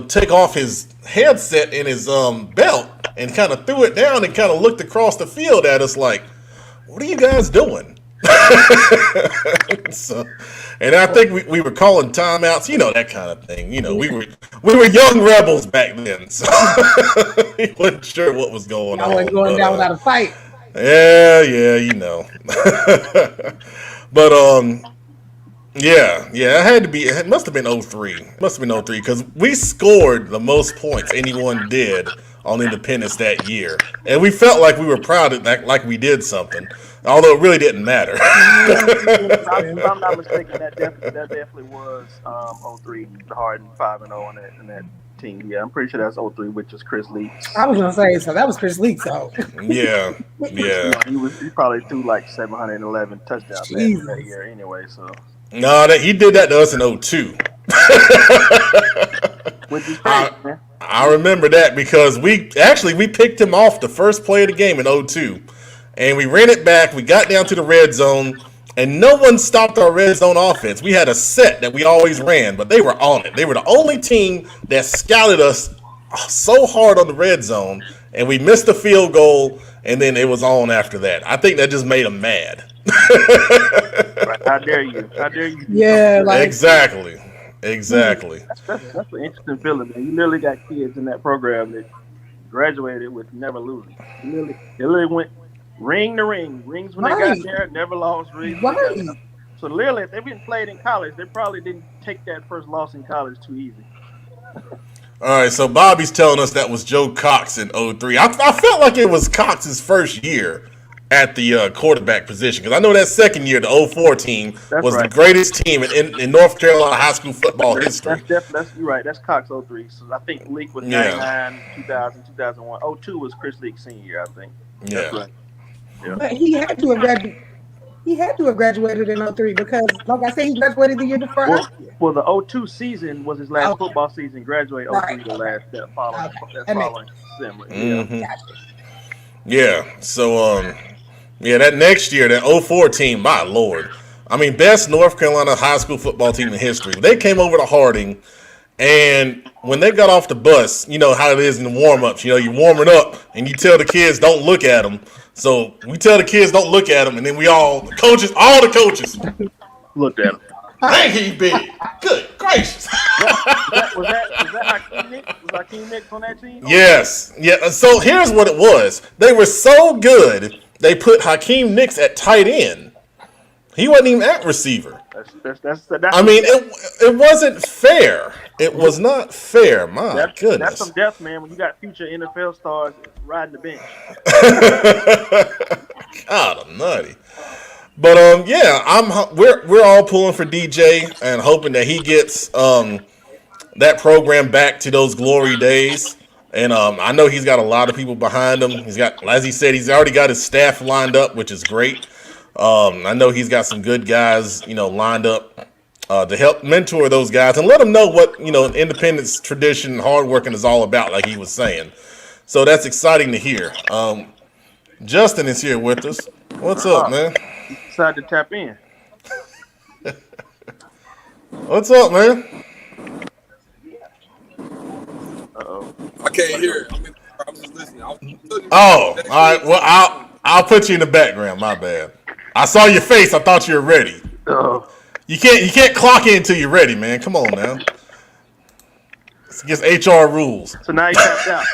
take off his headset and his belt and kind of threw it down and kind of looked across the field at us like, what are you guys doing? So, and I think we were calling timeouts, that kind of thing. We were young rebels back then, so we wasn't sure what was going on. I wasn't going down without a fight. Yeah, But it had to be. It must have been 03. Must have been 03 because we scored the most points anyone did on Independence that year, and we felt like we were proud of that, like we did something. Although it really didn't matter. If I'm not mistaken, that definitely was 03, the Harden 5-0 in that team. Yeah, I'm pretty sure that's 03, which is Chris Leaks. I was gonna say, so that was Chris Leaks, though. Yeah. He probably threw like 711 touchdowns that year anyway. So no, he did that to us in 02. Which is crazy, man. I remember that because we picked him off the first play of the game in 02. And we ran it back. We got down to the red zone, and no one stopped our red zone offense. We had a set that we always ran, but they were on it. They were the only team that scouted us so hard on the red zone, and we missed the field goal, and then it was on after that. I think that just made them mad. Right. How dare you? Yeah, exactly. That's an interesting feeling, man. You literally got kids in that program that graduated with never losing. They literally went ring to ring. Rings when they got there, never lost rings. Right. So literally, if they've been played in college, they probably didn't take that first loss in college too easy. All right, so Bobby's telling us that was Joe Cox in 03. I felt like it was Cox's first year at the quarterback position because I know that second year, the 04 team was the greatest team in North Carolina high school football history. You're right. That's Cox 03. So I think Leak was 99, 2000, 2001. 02 was Chris Leak's senior year, I think. Yeah. That's right. Yeah. But he had to have He had to have graduated in 03 because, like I said, he graduated the year before us. Well, the 02 season was his last Okay. football season. Graduate 03 the last that following December. Mm-hmm. Yeah. So that next year, that 04 team, my lord. I mean, best North Carolina high school football team in history. They came over to Harding, and when they got off the bus, you know how it is in the warm-ups. You know, you're warming up, and you tell the kids don't look at them. So we tell the kids don't look at them, and then all the coaches looked at him. Dang, he big. Good gracious. Was that Hakeem Nicks? Was Hakeem Nicks on that team? Yes. Yeah. So here's what it was. They were so good, they put Hakeem Nicks at tight end. He wasn't even at receiver. That's I mean, it wasn't fair. It was not fair. My goodness. That's some depth, man. When you got future NFL stars riding the bench. God, I'm nutty. But we're all pulling for DJ and hoping that he gets that program back to those glory days. And I know he's got a lot of people behind him. He's got, as he said, he's already got his staff lined up, which is great. I know he's got some good guys, lined up to help mentor those guys and let them know what Independence tradition and hard working is all about, like he was saying. So that's exciting to hear. Justin is here with us. What's up, man? Decided to tap in. What's up, man? Uh-oh. I can't hear it. I'm just listening. All right. Well, I'll put you in the background. My bad. I saw your face. I thought you were ready. Uh-oh. You can't clock in until you're ready, man. Come on now. It's against HR rules. So now you tapped out.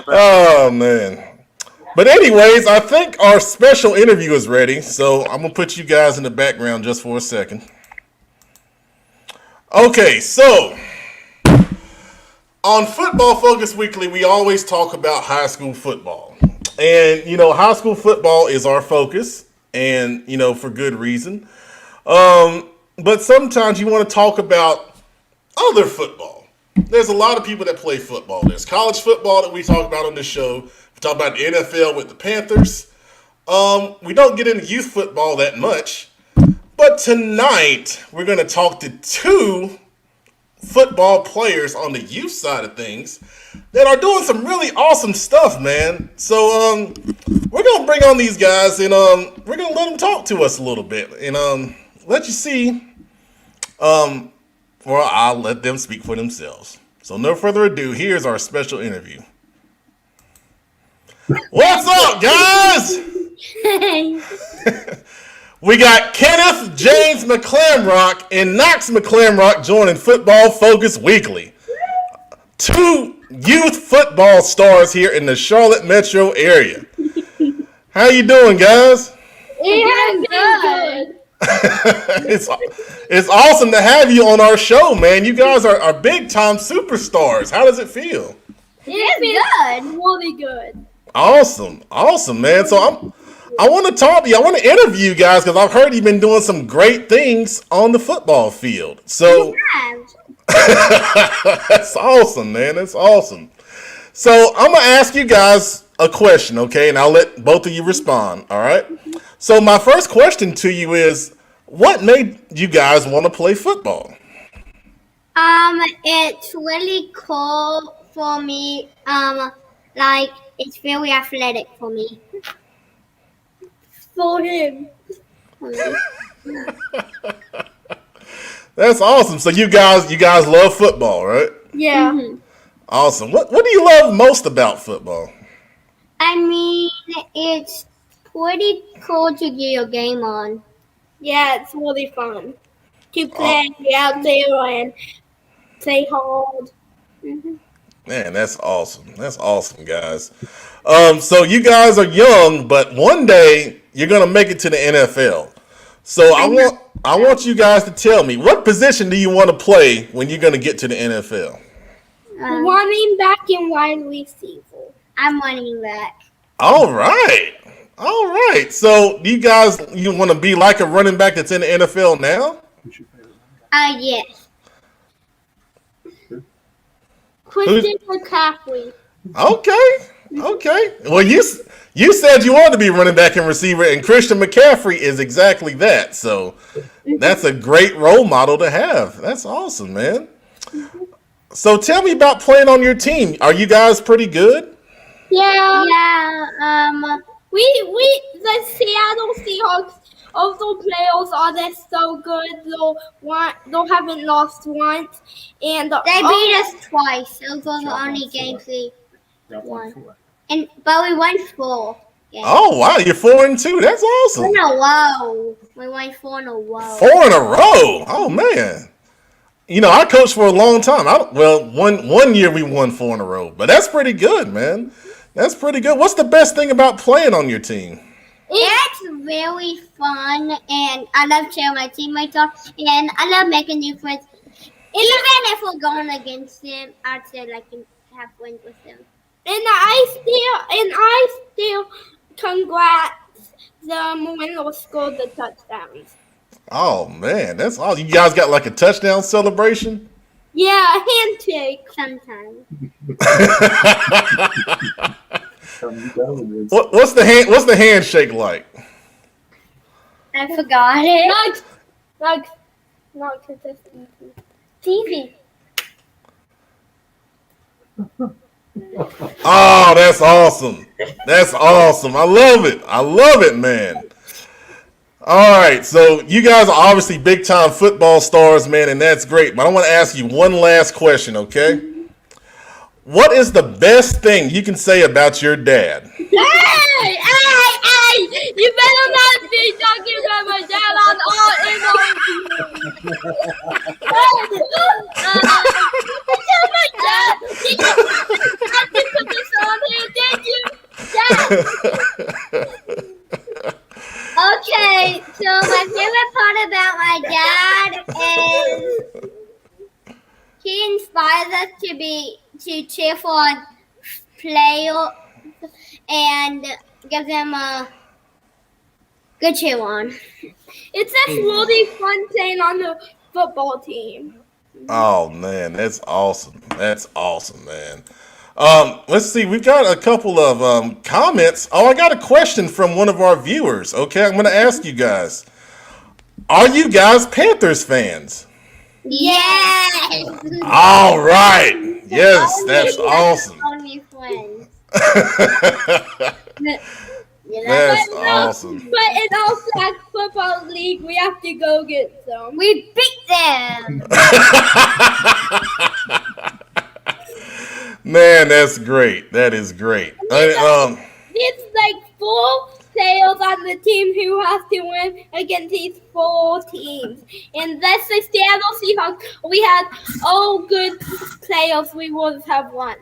Oh man. But anyways, I think our special interview is ready, so I'm gonna put you guys in the background just for a second. Okay, so on Football Focus Weekly, we always talk about high school football. And, high school football is our focus, and, for good reason. But sometimes you want to talk about other football. There's a lot of people that play football. There's college football that we talk about on this show. We talk about the NFL with the Panthers. We don't get into youth football that much. But tonight, we're going to talk to two football players on the youth side of things that are doing some really awesome stuff, man. So we're going to bring on these guys, and we're going to let them talk to us a little bit. And let you see, or I'll let them speak for themselves. So no further ado, here's our special interview. What's up, guys? Hey. We got Kenneth James McClamrock and Knox McClamrock joining Football Focus Weekly. Two youth football stars here in the Charlotte metro area. How you doing, guys? Good. It's awesome to have you on our show, man. You guys are big-time superstars. How does it feel? It's good. Really good. Awesome, man. So I want to talk to you. I want to interview you guys because I've heard you've been doing some great things on the football field. So that's awesome, man. That's awesome. So I'm going to ask you guys a question, okay? And I'll let both of you respond, all right? So my first question to you is, what made you guys want to play football? It's really cool for me. It's very athletic for me. For him. That's awesome. So you guys love football, right? Yeah. Mm-hmm. Awesome. What do you love most about football? I mean, it's pretty cool to get your game on. Yeah, it's really fun to play out there and play hard. Mm-hmm. Man, that's awesome. That's awesome, guys. So you guys are young, but one day you're gonna make it to the NFL. So I want you guys to tell me, what position do you want to play when you're gonna get to the NFL? Running back and wide receiver. I'm running back. All right. So you want to be like a running back that's in the NFL now? Yes. Christian McCaffrey. Okay. Okay. Well, you said you wanted to be running back and receiver, and Christian McCaffrey is exactly that. So that's a great role model to have. That's awesome, man. So tell me about playing on your team. Are you guys pretty good? Yeah. We the Seattle Seahawks also playoffs are they so good. They haven't lost once, and they beat us twice. Those were the only games we won. But we won 4 games. Oh wow, you're 4-2. That's awesome. 4 in a row. We won 4 in a row. 4 in a row. Oh man. You know, I coached for a long time. One year we won 4 in a row, but that's pretty good, man. That's pretty good. What's the best thing about playing on your team? It's really fun, and I love cheering my teammates on, and I love making new friends. Even if we're going against them, I'd say like have friends with them. And I still congrats them when they scored the touchdowns. Oh man, that's awesome. You guys got like a touchdown celebration? Yeah, handshake sometimes. What's the handshake like? I forgot it. Not consistent. TV. Oh, that's awesome. That's awesome. I love it, man. All right, so you guys are obviously big-time football stars, man, and that's great. But I want to ask you one last question, okay? What is the best thing you can say about your dad? Hey! You better not be talking about my dad on all tell my dad. Did you put this on here? Did you? Dad. Okay, so my favorite part about my dad is he inspires us to cheer for players and give them a good cheer on. It's just really fun playing on the football team. Oh man, that's awesome. That's awesome, man. Let's see. We've got a couple of comments. Oh, I got a question from one of our viewers. Okay, I'm going to ask you guys. Are you guys Panthers fans? Yes. All right. Yes, that's awesome. Only friends. That's awesome. But in our flag football league, we have to go get some. We beat them. Man, that's great. That is great. It's like 4 players on the team who have to win against these 4 teams. And that's the Seattle Seahawks. We had all good players. We would have won.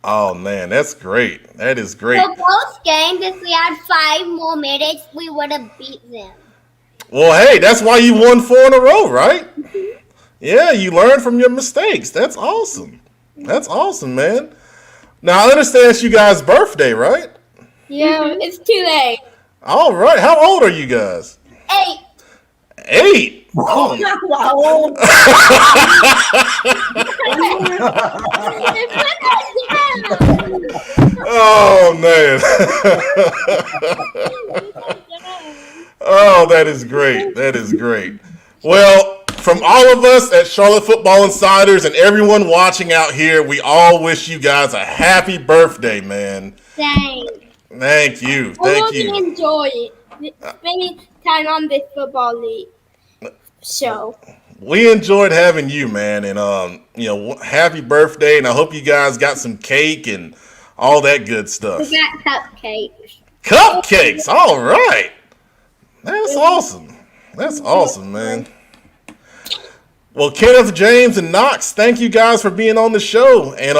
Oh, man, that's great. That is great. For both games, if we had 5 more minutes, we would have beat them. Well, hey, that's why you won 4 in a row, right? Yeah, you learn from your mistakes. That's awesome. That's awesome, man. Now, I understand it's you guys' birthday, right? Yeah, it's too late. All right. How old are you guys? 8. 8? Oh. Oh, man. Oh, that is great. That is great. Well, from all of us at Charlotte Football Insiders and everyone watching out here, we all wish you guys a happy birthday, man. Thanks. Thank you. I Thank really you. enjoy it. Spending time on this football league show. We enjoyed having you, man, and happy birthday, and I hope you guys got some cake and all that good stuff. We got cupcakes. Cupcakes, all right. That's awesome. That's awesome, man. Well, Kenneth, James, and Knox, thank you guys for being on the show, and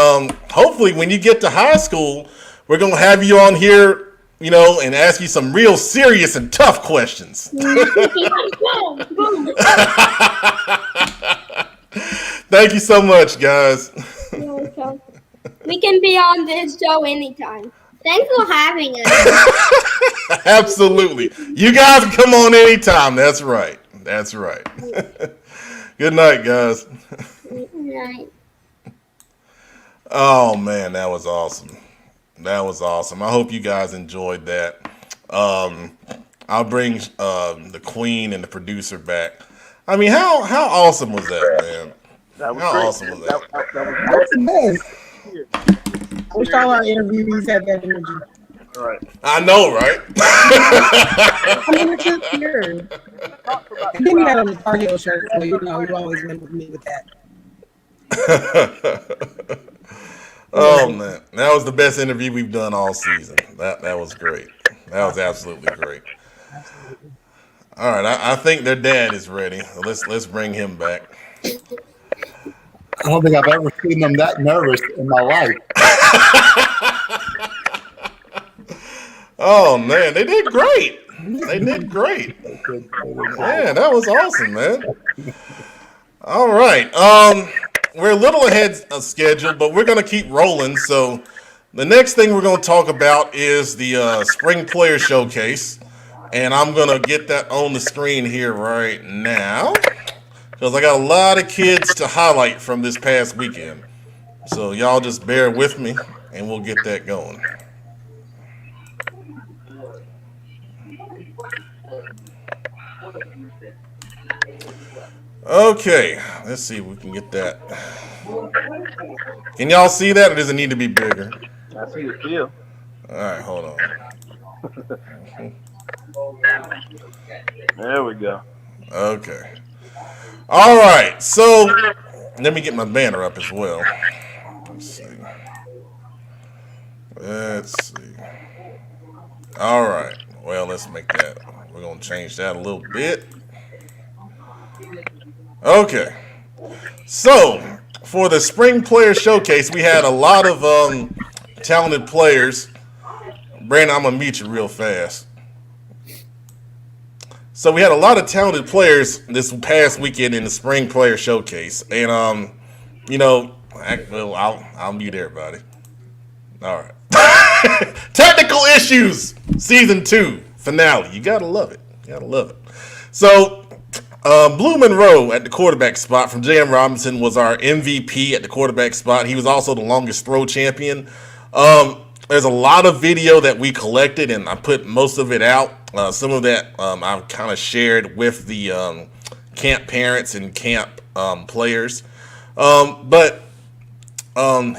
hopefully when you get to high school, we're gonna have you on here, and ask you some real serious and tough questions. Thank you so much, guys. We can be on this show anytime. Thanks for having us. Absolutely. You guys can come on anytime. That's right. That's right. Good night, guys. Good night. Oh, man, that was awesome. That was awesome. I hope you guys enjoyed that. I'll bring the queen and the producer back. I mean, how awesome was that, man? That was How great. awesome was that? That's nice. I wish all our interviewees had that energy. All right. I know, right? I mean, it's just weird. And then you had on the Tar Heel shirt, so you know you always went with me with that. Oh man, that was the best interview we've done all season. That was great. That was absolutely great. All right, I think their dad is ready. Let's bring him back. I don't think I've ever seen them that nervous in my life. Oh man, they did great. They did great. Man, that was awesome, man. All right. We're a little ahead of schedule, but we're gonna keep rolling. So the next thing we're gonna talk about is the Spring Player Showcase. And I'm gonna get that on the screen here right now. Because I got a lot of kids to highlight from this past weekend. So y'all just bear with me and we'll get that going. Okay, let's see if we can get that. Can y'all see that, or does it need to be bigger? I see the deal. All right, hold on. There we go. Okay. All right, so let me get my banner up as well. Let's see. All right. Well, let's make that. We're going to change that a little bit. Okay. So, for the Spring Player Showcase, we had a lot of talented players. Brandon, I'm going to mute you real fast. So, we had a lot of talented players this past weekend in the Spring Player Showcase. And, you know, I'll mute everybody. All right. Technical issues, season 2 finale. You gotta love it. So, Blue Monroe at the quarterback spot from J.M. Robinson was our MVP at the quarterback spot. He was also the longest throw champion. There's a lot of video that we collected, and I put most of it out. Some of that I've kind of shared with the camp parents and camp players. But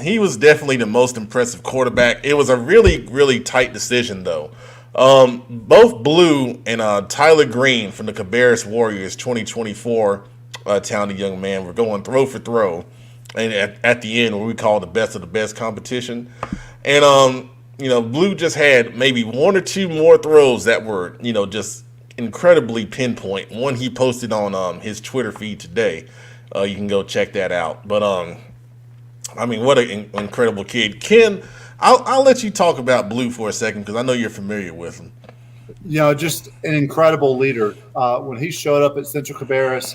he was definitely the most impressive quarterback. It was a really, really tight decision, though. Both Blue and Tyler Green from the Cabarrus Warriors 2024 talented young man were going throw for throw, and at the end, what we call the best of the best competition. And you know, Blue just had maybe one or two more throws that were, you know, just incredibly pinpoint. One he posted on his Twitter feed today. You can go check that out. But I mean, what an incredible kid. Ken, I'll let you talk about Blue for a second because I know you're familiar with him. You know, just an incredible leader. When he showed up at Central Cabarrus,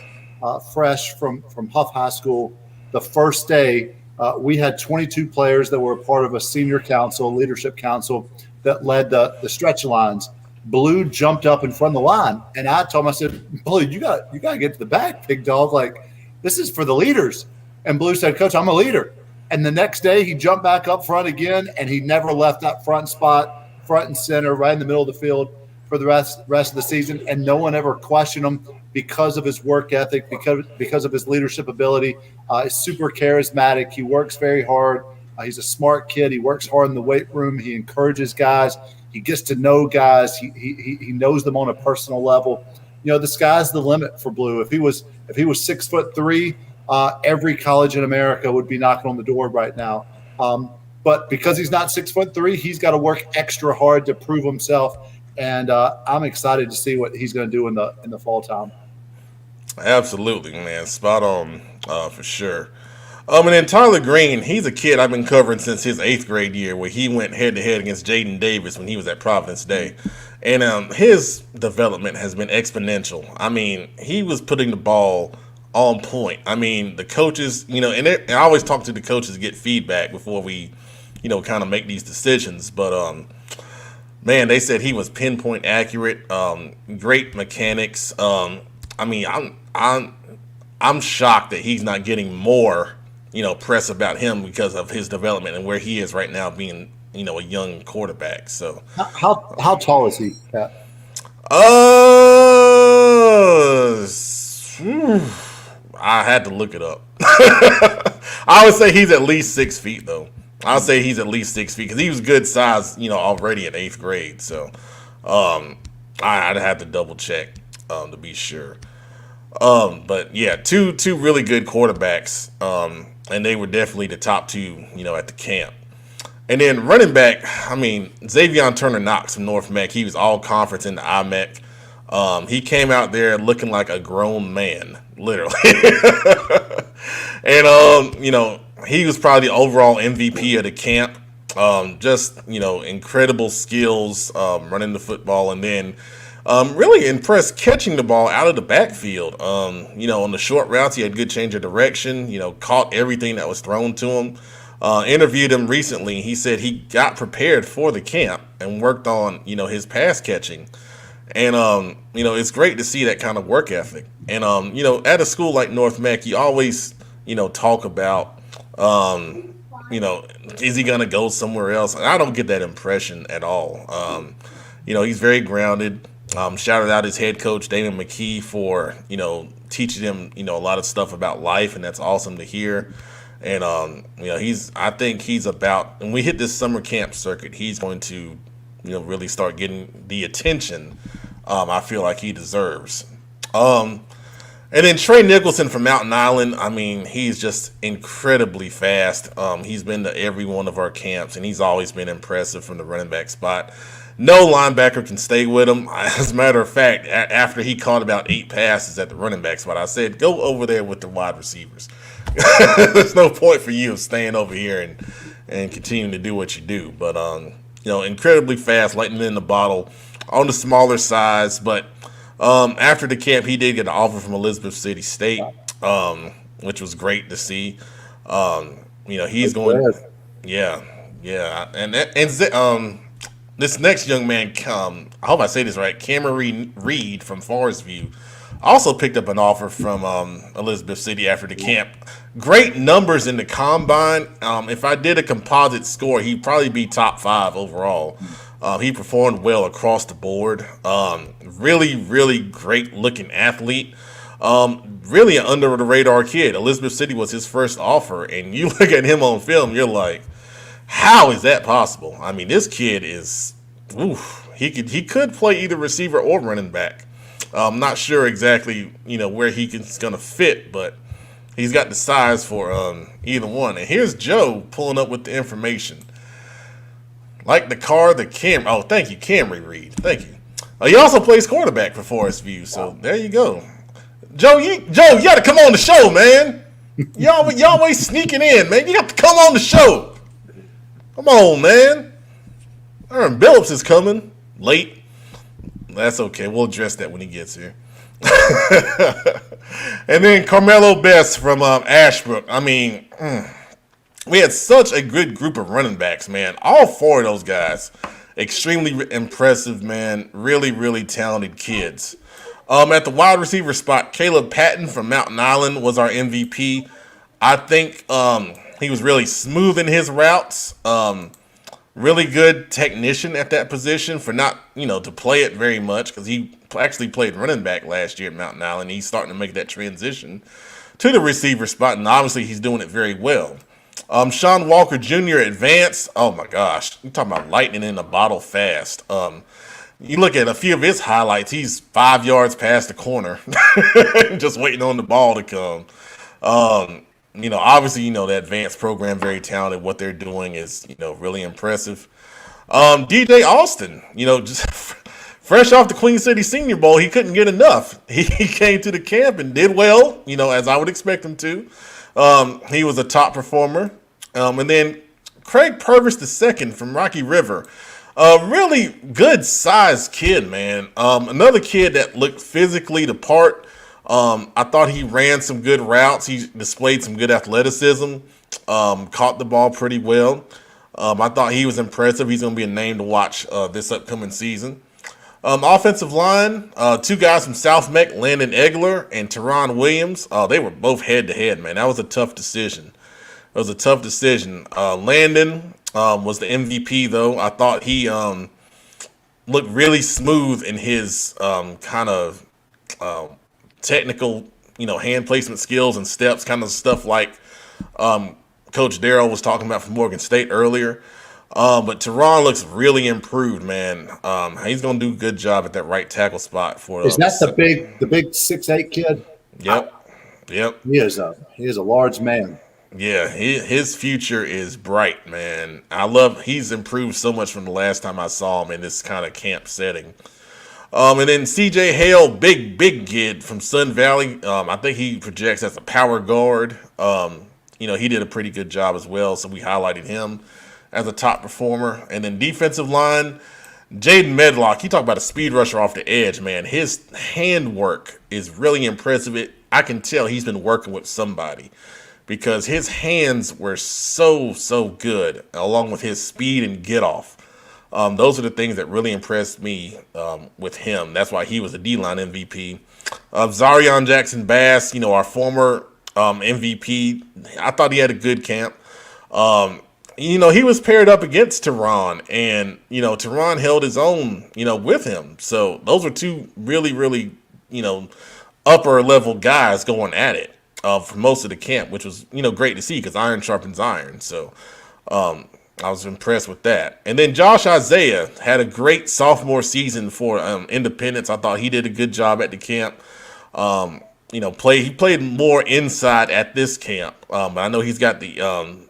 fresh from Huff High School, the first day, we had 22 players that were a part of a senior council, leadership council, that led the stretch lines. Blue jumped up in front of the line, and I told him, I said, Blue, you got to get to the back, big dog. Like, this is for the leaders. And Blue said, Coach, I'm a leader. And the next day he jumped back up front again, and he never left that front spot, front and center, right in the middle of the field for the rest of the season. And no one ever questioned him because of his work ethic, because of his leadership ability. He's super charismatic. He works very hard. He's a smart kid. He works hard in the weight room. He encourages guys. He gets to know guys. He knows them on a personal level. You know, the sky's the limit for Blue. If he was 6'3", every college in America would be knocking on the door right now. But because he's not 6'3", he's got to work extra hard to prove himself. And I'm excited to see what he's going to do in the fall time. Absolutely, man. Spot on for sure. And then Tyler Green, he's a kid I've been covering since his 8th grade year, where he went head-to-head against Jaden Davis when he was at Providence Day. And his development has been exponential. I mean, he was putting the ball on point. I mean, the coaches, you know, and I always talk to the coaches to get feedback before we, you know, kind of make these decisions. But, man, they said he was pinpoint accurate, great mechanics. I mean, I'm shocked that he's not getting more, you know, press about him because of his development and where he is right now, being a young quarterback. So how tall is he, Pat? I had to look it up. I would say he's at least 6 feet, though. I'll say he's at least 6 feet because he was good size, already in 8th grade. So, I'd have to double check to be sure. But yeah, two really good quarterbacks, and they were definitely the top two, at the camp. And then running back, Xavion Turner-Knox from North Mac, he was all conference in the IMAC. He came out there looking like a grown man, literally. And, he was probably the overall MVP of the camp. Just, incredible skills running the football, and then really impressed catching the ball out of the backfield. On the short routes, he had good change of direction, caught everything that was thrown to him. Interviewed him recently. He said he got prepared for the camp and worked on, his pass catching. And, it's great to see that kind of work ethic. And, at a school like North Mac, you always, talk about, is he going to go somewhere else? And I don't get that impression at all. He's very grounded. Shouted out his head coach, Damon McKee, for, teaching him, a lot of stuff about life. And that's awesome to hear. And, I think he's about, when we hit this summer camp circuit, he's going to, really start getting the attention I feel like he deserves. And then Trey Nicholson from Mountain Island, he's just incredibly fast. He's been to every one of our camps, and he's always been impressive from the running back spot. No linebacker can stay with him. As a matter of fact, after he caught about 8 passes at the running back spot, I said, go over there with the wide receivers. There's no point for you staying over here and continuing to do what you do. But, incredibly fast, lightning in the bottle, on the smaller size. But after the camp, he did get an offer from Elizabeth City State, which was great to see. He's going, yeah. And this next young man, I hope I say this right, Cameron Reed from Forest View, also picked up an offer from Elizabeth City after the camp. Great numbers in the combine. If I did a composite score, he'd probably be top 5 overall. He performed well across the board. Really, really great looking athlete. Really an under the radar kid. Elizabeth City was his first offer, and you look at him on film, you're like, how is that possible? This kid is, he could play either receiver or running back. I'm not sure exactly, where he's going to fit, but he's got the size for either one. And here's Joe pulling up with the information. Like the car, the Camry. Oh, thank you, Camry Reed. Thank you. He also plays quarterback for Forest View, so there you go. Joe, you got to come on the show, man. You always sneaking in, man. You got to come on the show. Come on, man. Aaron Billups is coming late. That's okay. We'll address that when he gets here. And then Carmelo Best from Ashbrook. We had such a good group of running backs, man. All 4 of those guys, extremely impressive, man. Really, really talented kids. At the wide receiver spot, Caleb Patton from Mountain Island was our MVP. I think he was really smooth in his routes. Really good technician at that position for not, to play it very much, because he actually played running back last year at Mountain Island. He's starting to make that transition to the receiver spot, and obviously he's doing it very well. Sean Walker Jr. advanced. Oh my gosh, you're talking about lightning in a bottle fast. You look at a few of his highlights, he's 5 yards past the corner, just waiting on the ball to come. Obviously, the advanced program, very talented. What they're doing is, really impressive. DJ Austin, just fresh off the Queen City Senior Bowl, he couldn't get enough. He came to the camp and did well, as I would expect him to. He was a top performer. And then Craig Purvis II from Rocky River. Really good sized kid, man. Another kid that looked physically the part. I thought he ran some good routes. He displayed some good athleticism. Caught the ball pretty well. I thought he was impressive. He's going to be a name to watch this upcoming season. Offensive line, 2 guys from South Meck, Landon Egler and Teron Williams. They were both head-to-head, man. That was a tough decision. Landon, was the MVP though. I thought he looked really smooth in his kind of technical, hand placement skills and steps, kind of stuff like Coach Darryl was talking about from Morgan State earlier. But Teron looks really improved, man. He's gonna do a good job at that right tackle spot for. Is that the big 6'8" kid? Yep. He is a large man. Yeah, his future is bright, man. He's improved so much from the last time I saw him in this kind of camp setting. And then CJ Hale, big kid from Sun Valley. I think he projects as a power guard. He did a pretty good job as well, so we highlighted him as a top performer. And then defensive line, Jaden Medlock, you talk about a speed rusher off the edge, man. His handwork is really impressive. I can tell he's been working with somebody because his hands were so good, along with his speed and get off. Those are the things that really impressed me with him. That's why he was a D-line MVP. Zarion Jackson-Bass, our former MVP, I thought he had a good camp. He was paired up against Teron, and, Teron held his own, with him. So those were two really, upper level guys going at it for most of the camp, which was, great to see because iron sharpens iron. So I was impressed with that. And then Josh Isaiah had a great sophomore season for Independence. I thought he did a good job at the camp. He played more inside at this camp, but I know he's got the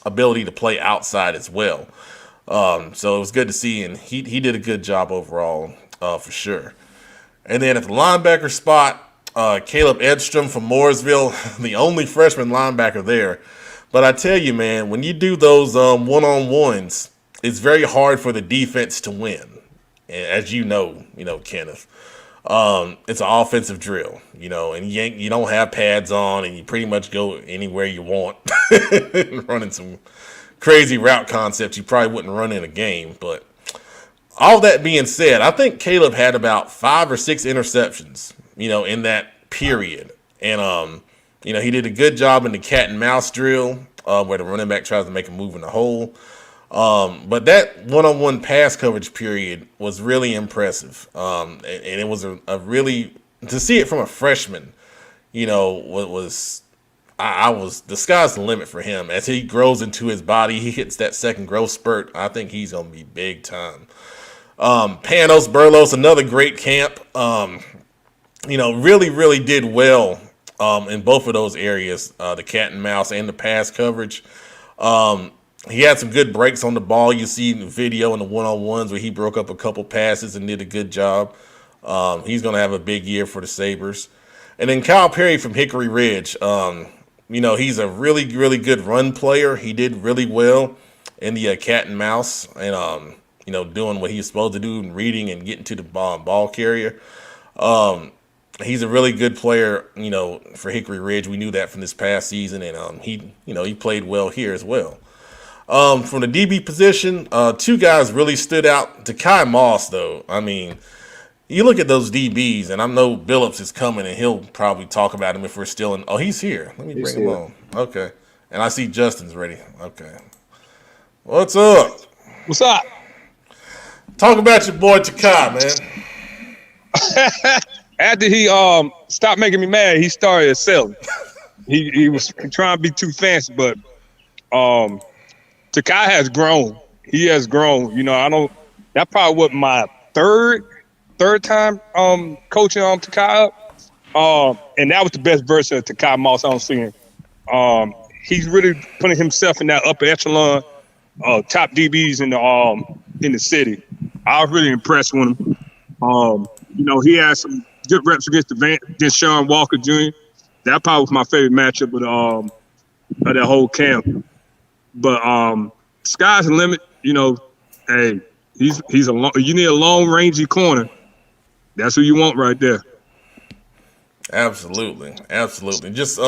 ability to play outside as well. So it was good to see, and he did a good job overall for sure. And then at the linebacker spot, Caleb Edstrom from Mooresville, the only freshman linebacker there. But I tell you, man, when you do those one-on-ones, it's very hard for the defense to win. And as you know, Kenneth, it's an offensive drill, and you don't have pads on, and you pretty much go anywhere you want, running some crazy route concepts you probably wouldn't run in a game. But all that being said, I think Caleb had about 5 or 6 interceptions, in that period. And, he did a good job in the cat and mouse drill where the running back tries to make a move in the hole. But that one-on-one pass coverage period was really impressive. And it was a really, to see it from a freshman, the sky's the limit for him. As he grows into his body, he hits that second growth spurt. I think he's going to be big time. Panos Burlos, another great camp. Really did well in both of those areas, the cat and mouse and the pass coverage. He had some good breaks on the ball. You see in the video in the one-on-ones where he broke up a couple passes and did a good job. He's going to have a big year for the Sabres. And then Kyle Perry from Hickory Ridge. He's a really good run player. He did really well in the cat and mouse and, doing what he's supposed to do and reading and getting to the ball carrier. He's a really good player, for Hickory Ridge. We knew that from this past season, and he played well here as well. From the DB position, 2 guys really stood out. Takai Moss, though, I mean, you look at those DBs, and I know Billups is coming, and he'll probably talk about him if we're still in. Oh, he's here. Let me bring him on. Okay. And I see Justin's ready. Okay. What's up? What's up? Talk about your boy Takai, man. After he stopped making me mad, he started selling. He was trying to be too fancy, but Takai has grown. He has grown. That probably was my third time coaching Takai up. And that was the best version of Takai Moss I'm seeing. He's really putting himself in that upper echelon top DBs in the city. I was really impressed with him. He had some good reps against Sean Walker Jr. That probably was my favorite matchup of that whole camp. But sky's the limit. Hey, you need a long rangy corner. That's who you want right there. Absolutely. Just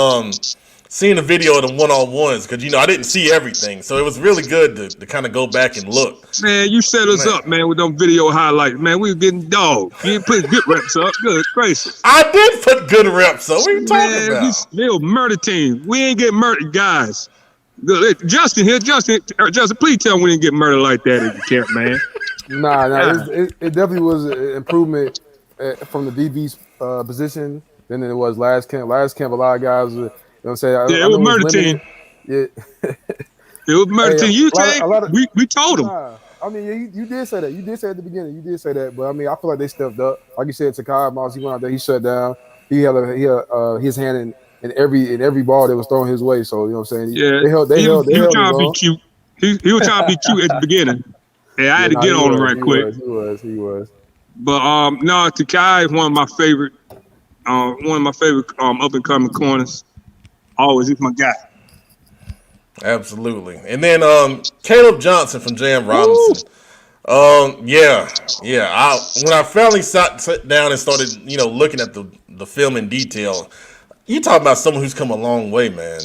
seeing the video of the one-on-ones, because I didn't see everything, so it was really good to kind of go back and look. Man, you set us up, man, with them video highlights. Man, we were getting dog. You didn't put good reps up. Good gracious. I did put good reps up. What are you talking about? Little murder team. We ain't getting murdered, guys. Good. Justin here. Justin, please tell me we didn't get murdered like that at the camp, man. Nah. It definitely was an improvement from the DB's position than it was last camp. Last camp, a lot of guys, you know what I'm saying? It was murder team. Yeah. It was murder team. You say we told them. I mean, you did say that. You did say at the beginning. You did say that. But I mean, I feel like they stepped up. Like you said, Takai Moss, he went out there, he shut down. He had his hand in every ball that was thrown his way. So you know what I'm saying? Yeah. He was trying to be cute. He was trying to be cute at the beginning. And I had to get on him right quick. He was. But no, Takai is one of my favorite up and coming corners. Always, he's my guy. Absolutely. And then Caleb Johnson from J.M. Robinson. Yeah. When I finally sat down and started, looking at the film in detail, you talk about someone who's come a long way, man.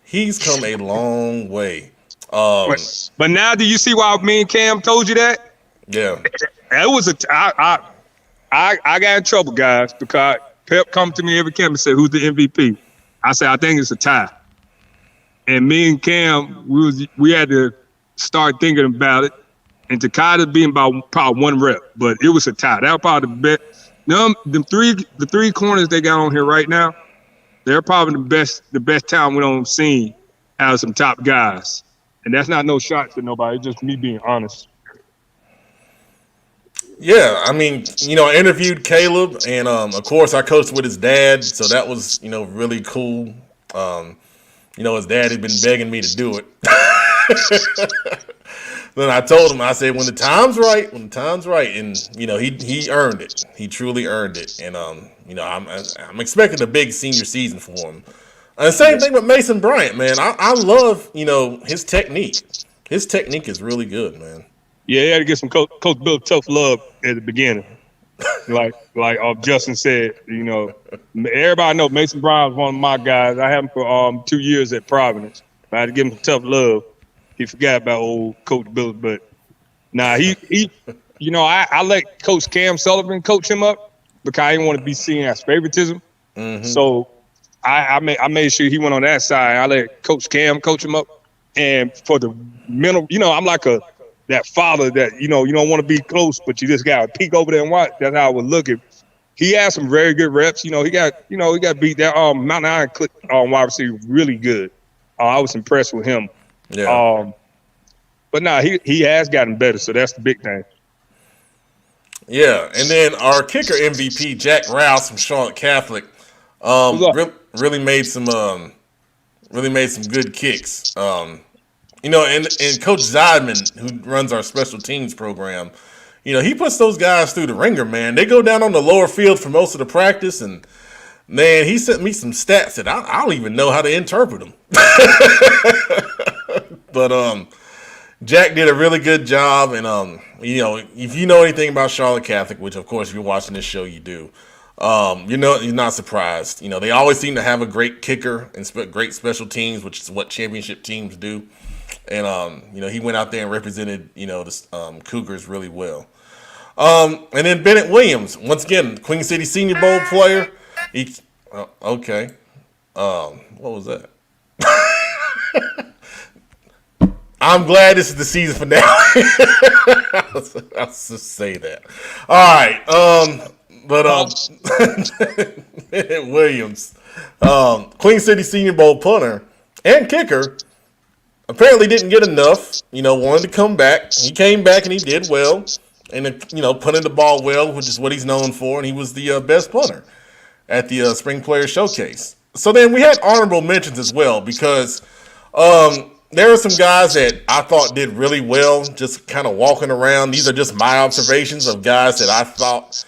He's come a long way. But now, do you see why me and Cam told you that? Yeah. It was I got in trouble, guys, because Pep come to me every camp and said, "Who's the MVP?" I said, "I think it's a tie." And me and Cam, we had to start thinking about it. And Takada being about probably one rep, but it was a tie. That was probably the best. The three corners they got on here right now, they're probably the best talent we don't see out of some top guys. And that's not no shot to nobody. It's just me being honest. Yeah, I mean, I interviewed Caleb, and of course I coached with his dad, so that was, really cool. His dad had been begging me to do it. Then I told him, I said, when the time's right, and he earned it. He truly earned it, and I'm expecting a big senior season for him. And the same thing with Mason Bryant, man. I love his technique. His technique is really good, man. Yeah, he had to get some Coach Bill tough love at the beginning. like Justin said, everybody know Mason Bryant was one of my guys. I had him for 2 years at Providence. I had to give him tough love. He forgot about old Coach Bill, but he I let Coach Cam Sullivan coach him up because I didn't want to be seen as favoritism. Mm-hmm. So I made sure he went on that side. I let Coach Cam coach him up, and for the mental, I'm like that father that you don't want to be close, but you just gotta peek over there and watch. That's how I was looking. He had some very good reps. He got beat that Mount Iron click wide receiver really good. I was impressed with him. Yeah. But he has gotten better, so that's the big thing. Yeah, and then our kicker MVP, Jack Rouse from Charlotte Catholic, really made some good kicks. And Coach Zeidman, who runs our special teams program, he puts those guys through the ringer, man. They go down on the lower field for most of the practice, and man, he sent me some stats that I don't even know how to interpret them. But Jack did a really good job, and if you know anything about Charlotte Catholic, which of course if you're watching this show you do, you're not surprised. They always seem to have a great kicker and great special teams, which is what championship teams do. And he went out there and represented the Cougars really well. And then Bennett Williams, once again, Queen City Senior Bowl player. Okay. What was that? I'm glad this is the season finale. I'll just say that. All right. Bennett Williams, Queen City Senior Bowl punter and kicker, apparently didn't get enough. Wanted to come back. He came back and he did well, and punted the ball well, which is what he's known for. And he was the best punter at the Spring Player Showcase. So then we had honorable mentions as well because there are some guys that I thought did really well, just kind of walking around. These are just my observations of guys that I thought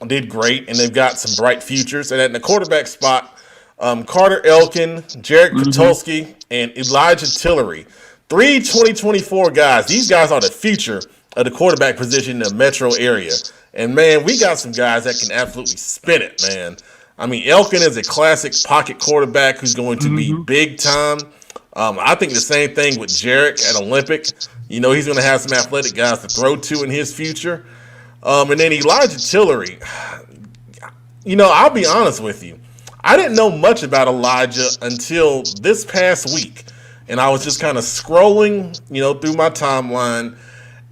did great, and they've got some bright futures. And at the quarterback spot, Carter Elkin, Jarek Patulski, and Elijah Tillery. 3 2024 guys. These guys are the future of the quarterback position in the metro area. And, man, we got some guys that can absolutely spin it, man. I mean, Elkin is a classic pocket quarterback who's going to be big time. I think the same thing with Jarek at Olympic. He's going to have some athletic guys to throw to in his future. And then Elijah Tillery, I'll be honest with you. I didn't know much about Elijah until this past week. And I was just kind of scrolling, through my timeline.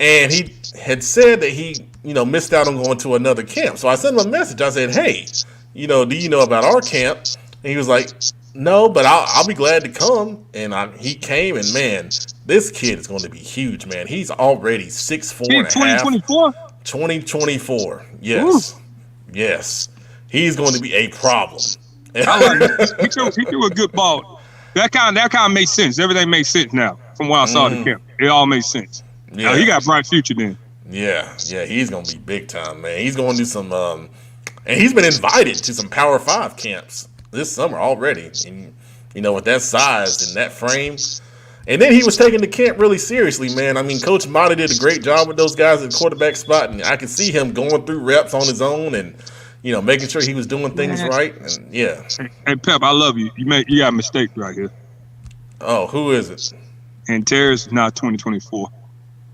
And he had said that he, missed out on going to another camp. So I sent him a message. I said, hey, do you know about our camp? And he was like, no, but I'll be glad to come. And he came, and man, this kid is going to be huge, man. He's already 6'4" and a half. 2024? 2024. Yes. Ooh. Yes. He's going to be a problem. I like it. He threw a good ball. That kind of makes sense. Everything makes sense now from what I saw the camp. It all makes sense. Yeah. He got a bright future then. Yeah, he's going to be big time, man. He's going to do some and he's been invited to some Power 5 camps this summer already. And, with that size and that frame. And then he was taking the camp really seriously, man. I mean, Coach Mata did a great job with those guys at the quarterback spot, and I could see him going through reps on his own and, making sure he was doing things right. And yeah. Hey, Pep, I love you. You got a mistake right here. Oh, who is it? And Terrace not 2024.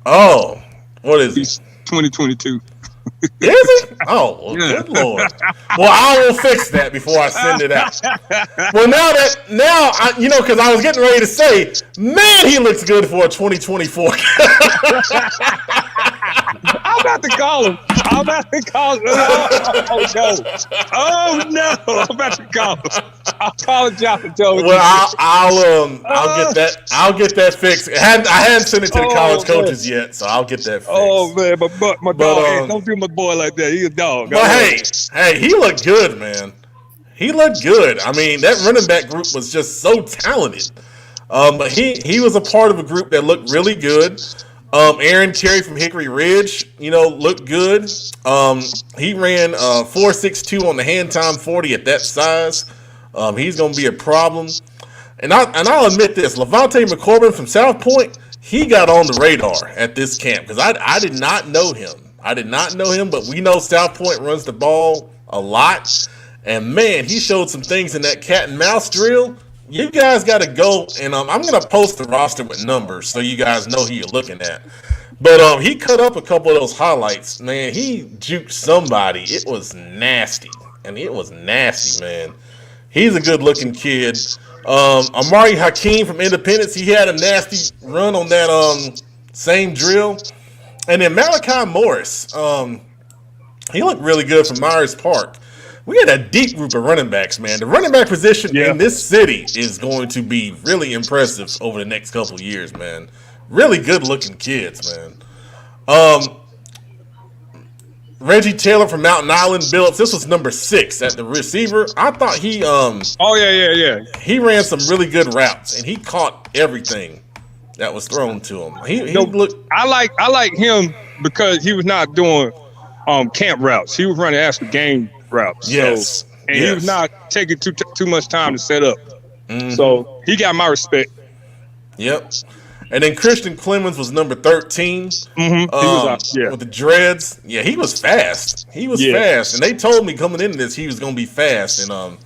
Oh, what is He's 2022. Is it? Oh, well, good Lord. Well, I will fix that before I send it out. Well, because I was getting ready to say, man, he looks good for a 2024. I'm about to call him. Oh, no. I'm about to call him. I'll call him Jonathan Jones. Well, I'll get that fixed. I hadn't sent it to the college coaches yet, so I'll get that fixed. Oh, man, my dog, hey, don't do my boy like that. He's a dog. But hey, he looked good, man. He looked good. I mean, that running back group was just so talented. But he was a part of a group that looked really good. Aaron Terry from Hickory Ridge, looked good. He ran 4.62 on the hand time 40 at that size. He's going to be a problem. And I'll admit this, Levante McCorbin from South Point, he got on the radar at this camp because I did not know him. But we know South Point runs the ball a lot. And, man, he showed some things in that cat and mouse drill. You guys got to go, and I'm going to post the roster with numbers so you guys know who you're looking at. But he cut up a couple of those highlights. Man, he juked somebody. It was nasty. Man. He's a good-looking kid. Amari Hakeem from Independence, he had a nasty run on that same drill. And then Malachi Morris, he looked really good from Myers Park. We had a deep group of running backs, man. The running back position in this city is going to be really impressive over the next couple of years, man. Really good-looking kids, man. Reggie Taylor from Mountain Island, Billups. This was number 6 at the receiver. I thought he he ran some really good routes, and he caught everything that was thrown to him. He looked. I like him because he was not doing camp routes. He was running actual game routes. Yes. He was not taking too much time to set up. Mm-hmm. So he got my respect. Yep. And then Christian Clemens was number 13. Mm-hmm. He was with the dreads. Yeah, he was fast. Fast. And they told me coming into this he was going to be fast. And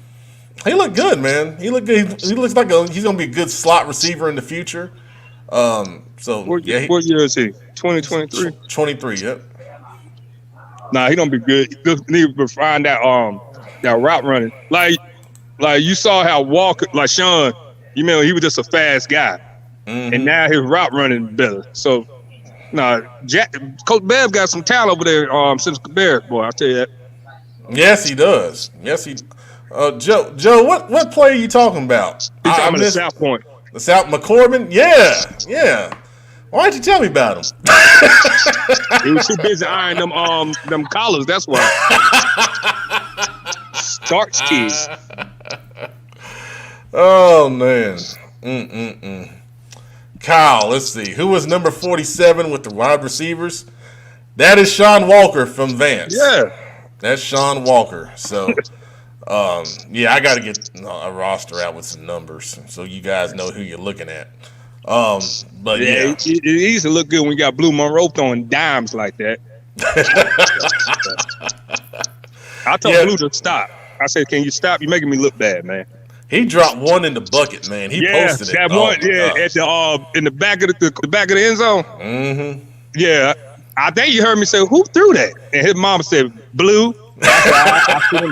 he looked good, man. He looked good. He looks like he's going to be a good slot receiver in the future. What year is he? 2023? 23, yep. Nah, he don't be good. He need to find that route running. Like you saw how Walker, like Sean, he was just a fast guy. Mm-hmm. And now his route running better. So, Coach Bev got some talent over there since Cabarrus, boy, I'll tell you that. Yes, he does. Joe, what play are you talking about? He's talking about the South Point. The South McCorbin? Yeah. Why didn't you tell me about him? He was too busy ironing them collars, that's why. Starch kids. Oh, man. Kyle, let's see. Who was number 47 with the wide receivers? That is Sean Walker from Vance. Yeah. That's Sean Walker. So, I got to get a roster out with some numbers so you guys know who you're looking at. But it used to look good when you got Blue Monroe throwing dimes like that. I told Blue to stop. I said, "Can you stop? You're making me look bad, man." He dropped one in the bucket, man. He posted it. That one, at the in the back of the back of the end zone. Mm-hmm. Yeah, I think you heard me say, "Who threw that?" And his mom said, "Blue." I feel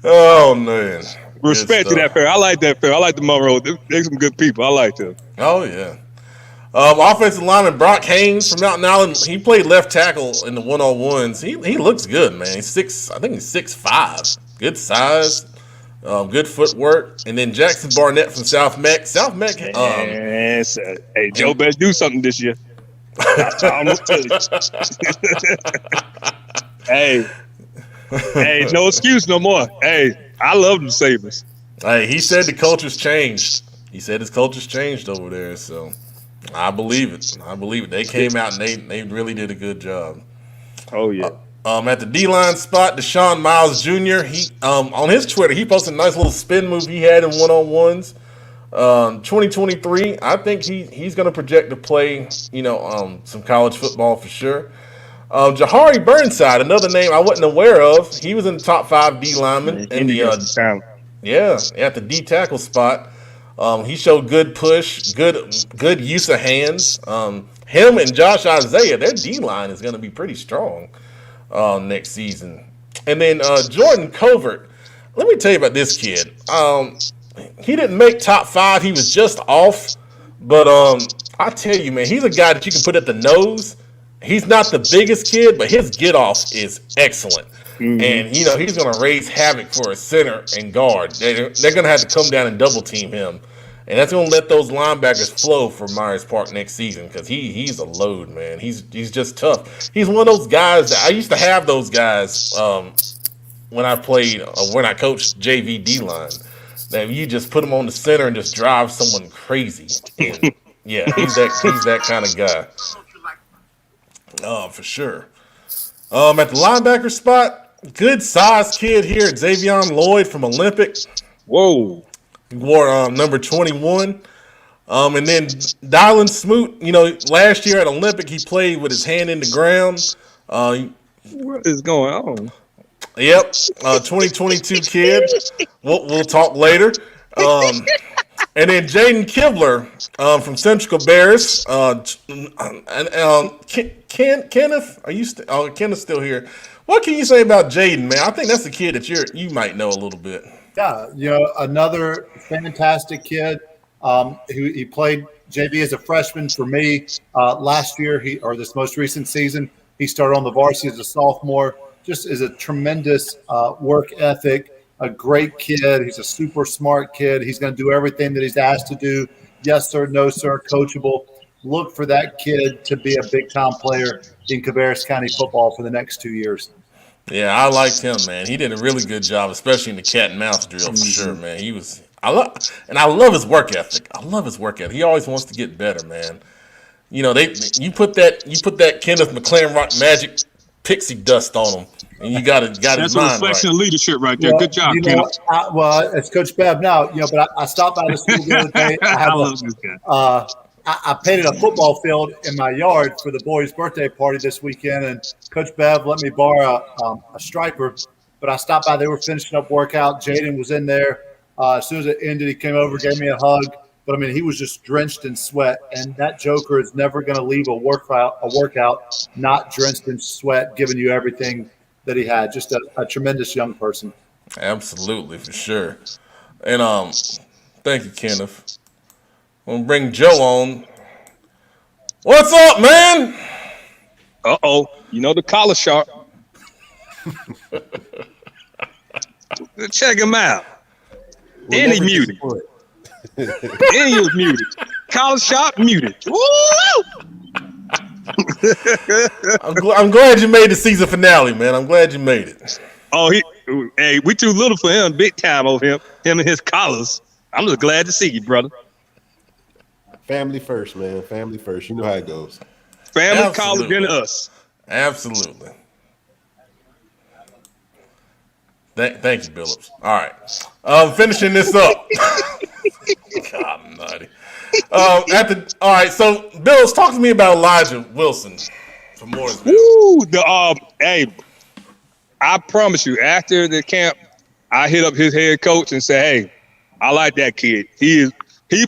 Oh man. Respect to that pair. I like that pair. I like the Monroe. They're some good people. I like them. Oh yeah. Offensive lineman Brock Haynes from Mountain Island. He played left tackle in the 1-on-1s. He looks good, man. I think he's 6'5". Good size. Good footwork. And then Jackson Barnett from South Meck. South Meck. Hey, Joe better do something this year. That's all I'm gonna tell you. Hey, no excuse no more. Hey, I love the Sabres. Hey, he said the culture's changed. He said his culture's changed over there, so I believe it. They came out and they really did a good job. Oh yeah. At the D-line spot, Deshaun Miles Jr. He on his Twitter, he posted a nice little spin move he had in 1-on-1s. 2023, I think he's going to project to play, some college football for sure. Jahari Burnside, another name I wasn't aware of. He was in the top 5 D linemen in the at the D tackle spot. He showed good push, good use of hands. Him and Josh Isaiah, their D line is going to be pretty strong next season. And then Jordan Covert. Let me tell you about this kid. He didn't make top 5. He was just off. But I tell you, man, he's a guy that you can put at the nose. He's not the biggest kid, but his get off is excellent. Mm-hmm. And, he's going to raise havoc for a center and guard. They're going to have to come down and double team him. And that's going to let those linebackers flow for Myers Park next season because he's a load, man. He's just tough. He's one of those guys that I used to have those guys when I coached JV D-line. That you just put him on the center and just drive someone crazy. And, yeah, he's that kind of guy. For sure. At the linebacker spot, good size kid here, Xavier Lloyd from Olympic. Whoa. He wore number 21. And then Dylan Smoot, last year at Olympic, he played with his hand in the ground. What is going on? Yep, 2022 kid. We'll talk later. And then Jaden Kibler from Central Cabarrus. Kenneth, are you Kenneth's still here? What can you say about Jaden, man? I think that's the kid that you might know a little bit. Yeah, another fantastic kid. He played JV as a freshman for me last year. This most recent season, he started on the varsity as a sophomore. Just is a tremendous work ethic, a great kid. He's a super smart kid. He's going to do everything that he's asked to do. Yes, sir, no, sir, coachable. Look for that kid to be a big-time player in Cabarrus County football for the next 2 years. Yeah, I liked him, man. He did a really good job, especially in the cat and mouse drill for sure, man. I love his work ethic. He always wants to get better, man. You put that Kenneth McLaren Magic pixie dust on him, and you got his mind right. That's a reflection of leadership right there. Good job, Kenneth. It's Coach Bev now, but I stopped by the school the other day. I love this guy. I painted a football field in my yard for the boys' birthday party this weekend, and Coach Bev let me borrow a striper. But I stopped by; they were finishing up workout. Jaden was in there. As soon as it ended, he came over, gave me a hug. But I mean, he was just drenched in sweat, and that joker is never going to leave a workout not drenched in sweat, giving you everything that he had. Just a tremendous young person. Absolutely, for sure. And thank you, Kenneth. We'll bring Joe on. What's up, man? Uh-oh. The collar sharp. Check him out. And he muted. And he was muted. Collar sharp muted. Woo! I'm glad you made the season finale, man. I'm glad you made it. Oh, we too little for him. Big time over him. Him and his collars. I'm just glad to see you, brother. Family first, man. Family first. You know how it goes. Family, college, and us. Absolutely. Thank you, Billups. All right. Finishing this up. God, I'm nutty. All right, so Billups, talk to me about Elijah Wilson from Mooresville. Hey, I promise you, after the camp, I hit up his head coach and said, hey, I like that kid. He's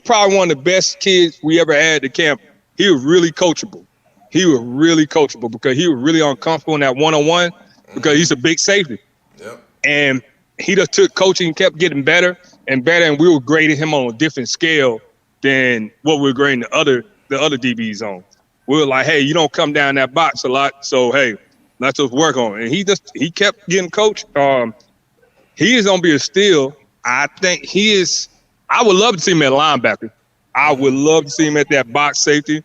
probably one of the best kids we ever had at the camp. He was really coachable. he was really coachable because he was really uncomfortable in that one-on-one because he's a big safety. Yep. And he just took coaching and kept getting better and better, and we were grading him on a different scale than what we were grading the other DBs on. We were like, hey, you don't come down that box a lot, so hey, let's just work on it. And he kept getting coached. He is gonna be a steal. I think he is. I would love to see him at linebacker. I would love to see him at that box safety,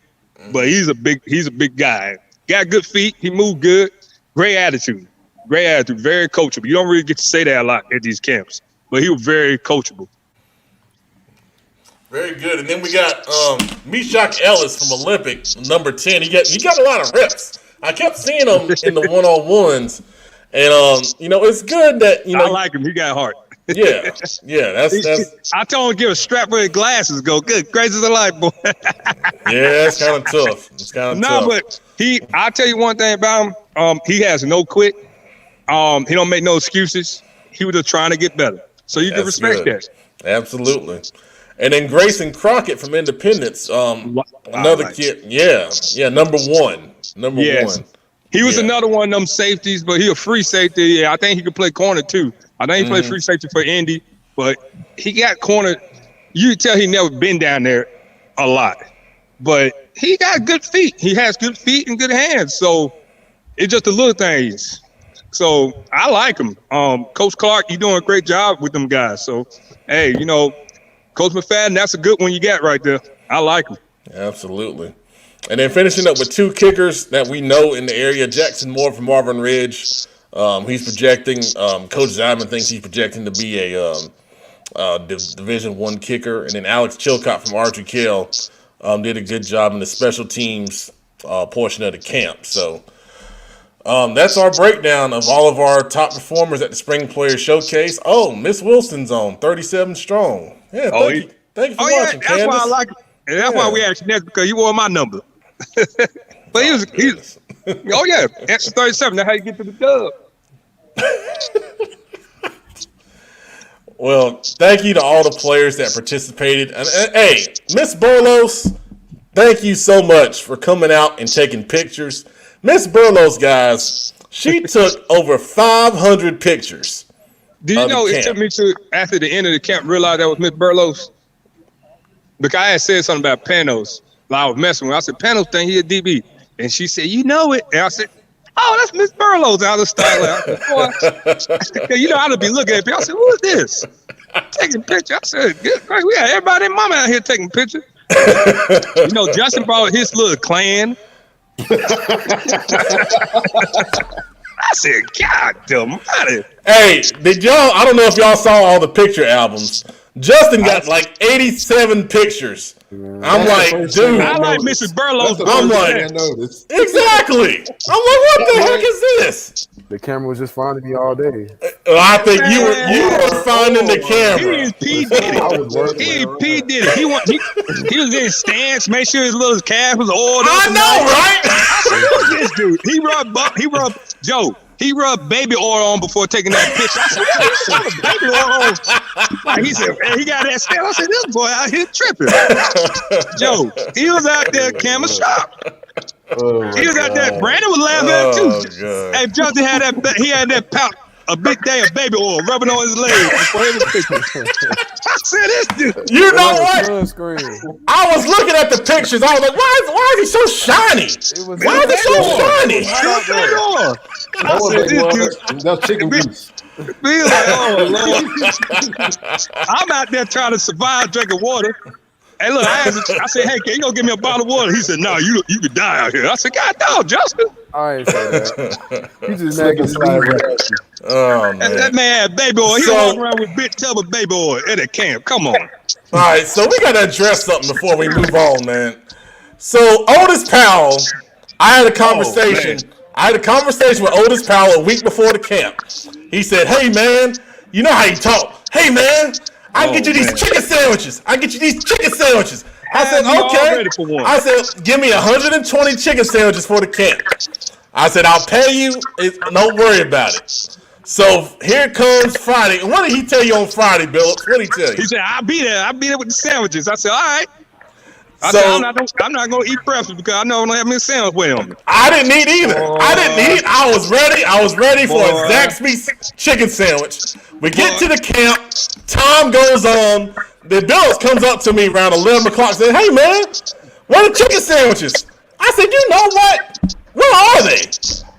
but he's a big guy. Got good feet. He moved good. Great attitude. Very coachable. You don't really get to say that a lot at these camps, but he was very coachable. Very good. And then we got Meshach Ellis from Olympic, number 10. He got a lot of reps. I kept seeing him in the one-on-ones. And, it's good that, I like him. He got heart. Yeah. That's. I told him to give a strap for his glasses. Go, good gracious of life, boy. Yeah, it's kind of tough. But I'll tell you one thing about him. He has no quit. He don't make no excuses. He was just trying to get better. So you can respect that. Absolutely. And then Grayson Crockett from Independence, another kid. Yeah, number one. Number one. He was another one of them safeties, but he a free safety. Yeah, I think he could play corner too. I think he played free safety for Indy, but he got corner. You can tell he never been down there a lot, but he got good feet. He has good feet and good hands. So it's just the little things. So I like him. Coach Clark, you doing a great job with them guys. So, hey, Coach McFadden, that's a good one you got right there. I like him. Absolutely. And then finishing up with two kickers that we know in the area, Jackson Moore from Marvin Ridge. He's projecting. Coach Ziman thinks he's projecting to be a Division I kicker. And then Alex Chilcott from Archer Kell did a good job in the special teams portion of the camp. So that's our breakdown of all of our top performers at the Spring Player Showcase. Oh, Miss Wilson's on 37 strong. Yeah, thank you for watching, that's Candace. why I like it. And that's why we asked next, because you wore my number. But he's extra 37. That's how you get to the dub. Well, thank you to all the players that participated. And hey, Miss Burlos, thank you so much for coming out and taking pictures. Miss Burlos, guys, she took over 500 pictures. Do you know it took me to, after the end of the camp, realize that was Miss Burlos? Because I had said something about Panos. Like I was messing with her. I said, Panos think he a DB. And she said, you know it. And I said, oh, that's Miss Burlos out of style. I'd be looking at people. I said, who is this? Taking pictures. I said, good Christ, we got everybody and mama out here taking pictures. Justin brought his little clan. I said, God almighty. Hey, I don't know if y'all saw all the picture albums. Justin got like 87 pictures. I'm like, dude. I like Mrs. Burlos. I'm like, exactly. I'm like, what the heck is this? The camera was just finding me all day. I think you were finding the camera. He did it. He was in stance, make sure his little calf was oiled. I know, right? Who is this dude? He rubbed baby oil on before taking that picture. I said, what is baby oil on? He said, he got that smell. I said, this boy out here tripping. Joe, he was out there camera shop. He was out there. Brandon was laughing at him too. Hey, Justin had that pouch, a big day of baby oil rubbing on his leg before he was picking. I said, this dude. You know what? I was looking at the pictures. I was like, why is he so shiny? Why is he so shiny? That's chicken grease. Oh, Lord. I'm out there trying to survive drinking water. Hey, look, I said, hey, can you go give me a bottle of water? He said, no, you could die out here. I said, God dog, Justin. I ain't say that. He just mad because oh, man. That man had baby oil. He walking around with big tub of baby oil at a camp. Come on. All right, so we got to address something before we move on, man. So Otis Powell, I had a conversation with Otis Powell a week before the camp. He said, hey, man, you know how you talk. Hey, man, I can get you these chicken sandwiches. I said, okay. I said, give me 120 chicken sandwiches for the camp. I said, I'll pay you. Don't worry about it. So here comes Friday. And what did he tell you on Friday, Bill? What did he tell you? He said, I'll be there. I'll be there with the sandwiches. I said, all right. I said, I'm not gonna eat breakfast because I know I don't have any sandwich with on me. I didn't eat either. I was ready. I was ready for a Zaxby's chicken sandwich. We get to the camp. Time goes on. The Bills comes up to me around 11 o'clock and says, hey, man, where are the chicken sandwiches? I said, you know what? Where are they?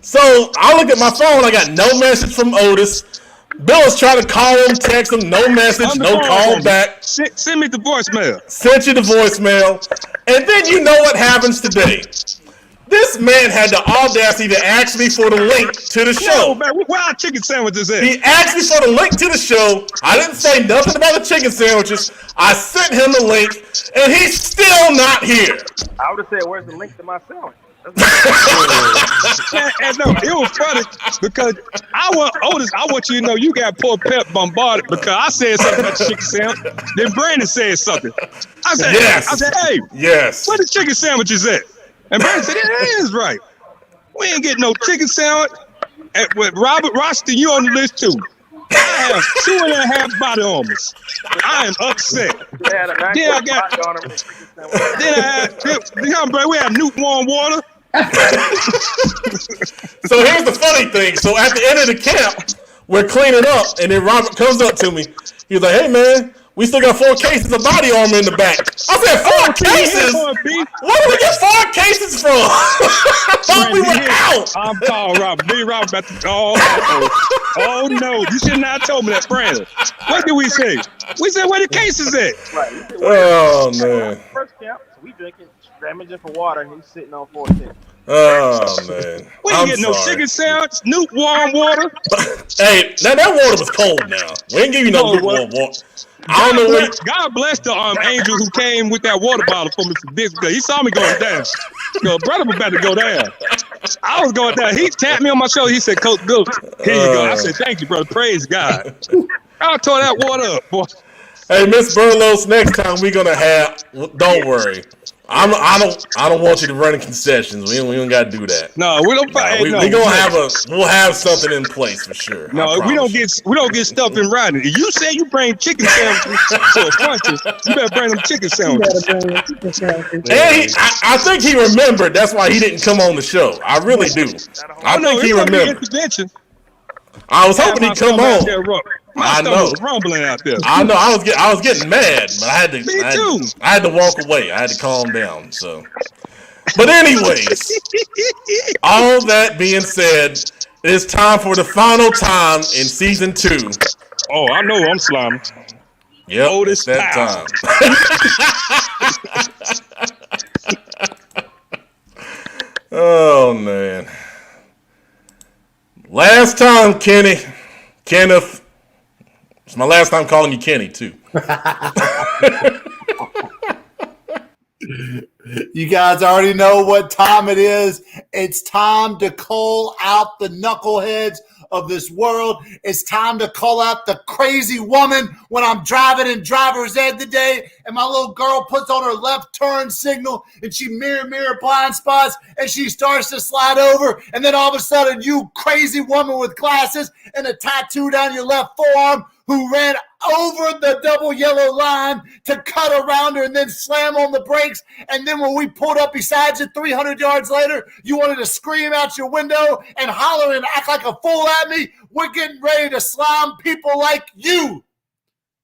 So I look at my phone. I got no message from Otis. Bills trying to call him, text him, no message, no call back. Send me the voicemail. Sent you the voicemail. And then you know what happens today. This man had the audacity to ask me for the link to the show. No, man, where our chicken sandwiches at? He asked me for the link to the show. I didn't say nothing about the chicken sandwiches. I sent him the link, and he's still not here. I would have said, where's the link to my sandwich? And no, it was funny because I want you to know you got poor Pep bombarded because I said something about the chicken sandwich. Then Brandon said something. I said, hey, yes. Where the chicken sandwiches at? And Brandon said, it is right. We ain't getting no chicken sandwich. And with Robert Roston, you on the list too. I have 2.5 body armors. I am upset. Then we had lukewarm water. So here's the funny thing. So at the end of the camp, we're cleaning up, and then Robert comes up to me. He's like, hey, man, we still got 4 cases of body armor in the back. I said, 4 cases? Where did we get 4 cases from? I thought we were out. I'm calling Robert. Me and Robert about to Oh, no. You should not have told me that, Brandon. What did we say? We said, where the cases at? Right. Oh, man. First camp, so we drinking, scramaging for water, and he's sitting on 410. Oh, man. We didn't get no chicken sandwich, lukewarm water. Hey, now that water was cold now. We didn't give you no lukewarm water. I don't know what. God bless the angel who came with that water bottle for Mr. Dix because he saw me going down. Yo, brother was about to go down. I was going down. He tapped me on my shoulder. He said, Coach Bill, here you go. I said, thank you, brother. Praise God. I tore that water up, boy. Hey, Miss Burlos, next time we're gonna have. Don't worry. I don't want you to run in concessions. We don't got to do that. No, we don't. We're gonna we'll have something in place for sure. No, we don't get stuff in writing. If you say you bring chicken sandwiches to a function, you better bring them chicken sandwiches. And I think he remembered. That's why he didn't come on the show. I really do. I think he remembered. I was hoping he'd come on. I know. Rumbling out there. I know. I was getting mad, but I had to walk away. I had to calm down. So, but anyways, all that being said, it's time for the final time in season 2. Oh, I know I'm slimy. Yep, it's that time. Oh man. Last time, Kenneth. It's my last time calling you Kenny, too. You guys already know what time it is. It's time to call out the knuckleheads of this world. It's time to call out the crazy woman when I'm driving in driver's ed today and my little girl puts on her left turn signal and she mirror blind spots and she starts to slide over, and then all of a sudden you crazy woman with glasses and a tattoo down your left forearm who ran over the double yellow line to cut around her and then slam on the brakes. And then when we pulled up beside you 300 yards later, you wanted to scream out your window and holler and act like a fool at me. We're getting ready to slime people like you.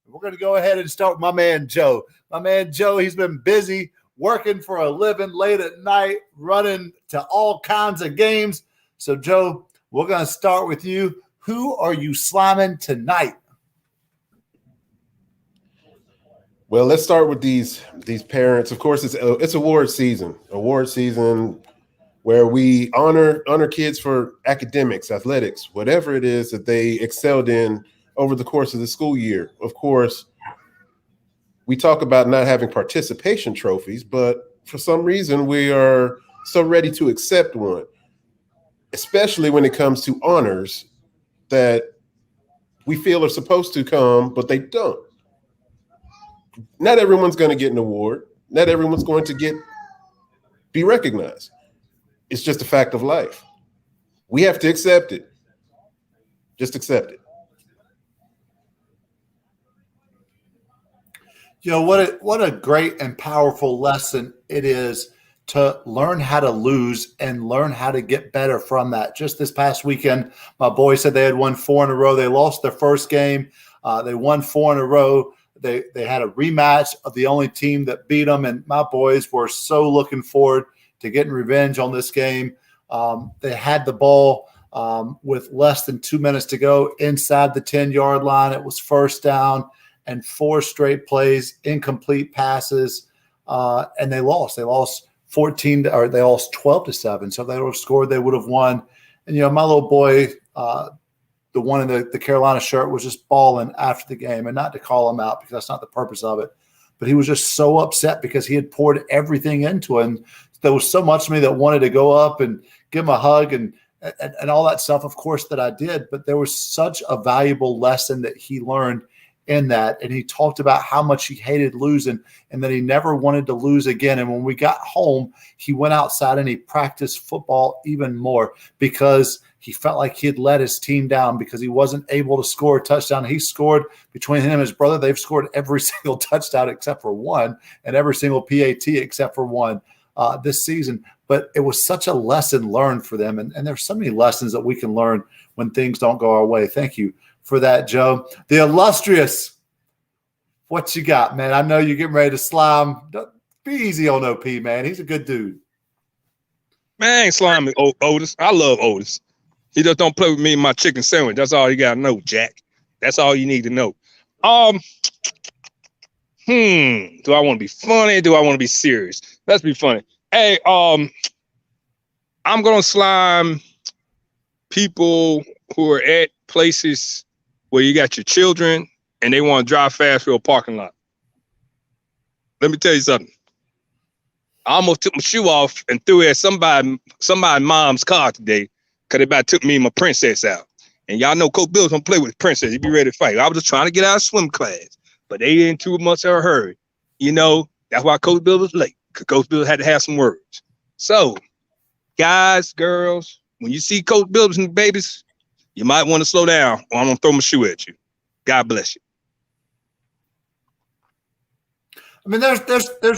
We're going to go ahead and start with my man, Joe. My man, Joe, he's been busy working for a living late at night, running to all kinds of games. So, Joe, we're going to start with you. Who are you sliming tonight? Well, let's start with these parents. Of course, it's award season where we honor kids for academics, athletics, whatever it is that they excelled in over the course of the school year. Of course, we talk about not having participation trophies, but for some reason we are so ready to accept one, especially when it comes to honors that we feel are supposed to come, but they don't. Not everyone's going to get an award. Not everyone's going to be recognized. It's just a fact of life. We have to accept it. Just accept it. what a great and powerful lesson it is to learn how to lose and learn how to get better from that. Just this past weekend, my boys said they had won 4 in a row. They lost their first game. They won 4 in a row. They had a rematch of the only team that beat them, and my boys were so looking forward to getting revenge on this game. They had the ball with less than 2 minutes to go inside the 10-yard line. It was first down and 4 straight plays, incomplete passes, and they lost. They lost 12-7. So if they would have scored, they would have won. And, my little boy, the one in the Carolina shirt, was just bawling after the game, and not to call him out because that's not the purpose of it. But he was just so upset because he had poured everything into it. And there was so much of me that wanted to go up and give him a hug and all that stuff, of course, that I did. But there was such a valuable lesson that he learned in that. And he talked about how much he hated losing and that he never wanted to lose again. And when we got home, he went outside and he practiced football even more because he felt like he had let his team down because he wasn't able to score a touchdown. He scored, between him and his brother, they've scored every single touchdown except for one and every single PAT except for one this season. But it was such a lesson learned for them. And there's so many lessons that we can learn when things don't go our way. Thank you for that, Joe. The illustrious, what you got, man? I know you're getting ready to slime. Be easy on OP, man. He's a good dude. Man, slime Otis. I love Otis. He just don't play with me and my chicken sandwich. That's all you gotta know, Jack. That's all you need to know. Do I want to be funny? Do I want to be serious? Let's be funny. Hey, I'm gonna slime people who are at places where you got your children and they want to drive fast through a parking lot. Let me tell you something. I almost took my shoe off and threw it at somebody's mom's car today because they about took me and my princess out. And y'all know Coach Bills don't play with princess. He be ready to fight. I was just trying to get out of swim class, but they in too much of a hurry. That's why Coach Bills was late, because Coach Bills had to have some words. So, guys, girls, when you see Coach Bills and the babies, you might want to slow down or I'm going to throw my shoe at you. God bless you. I mean, there's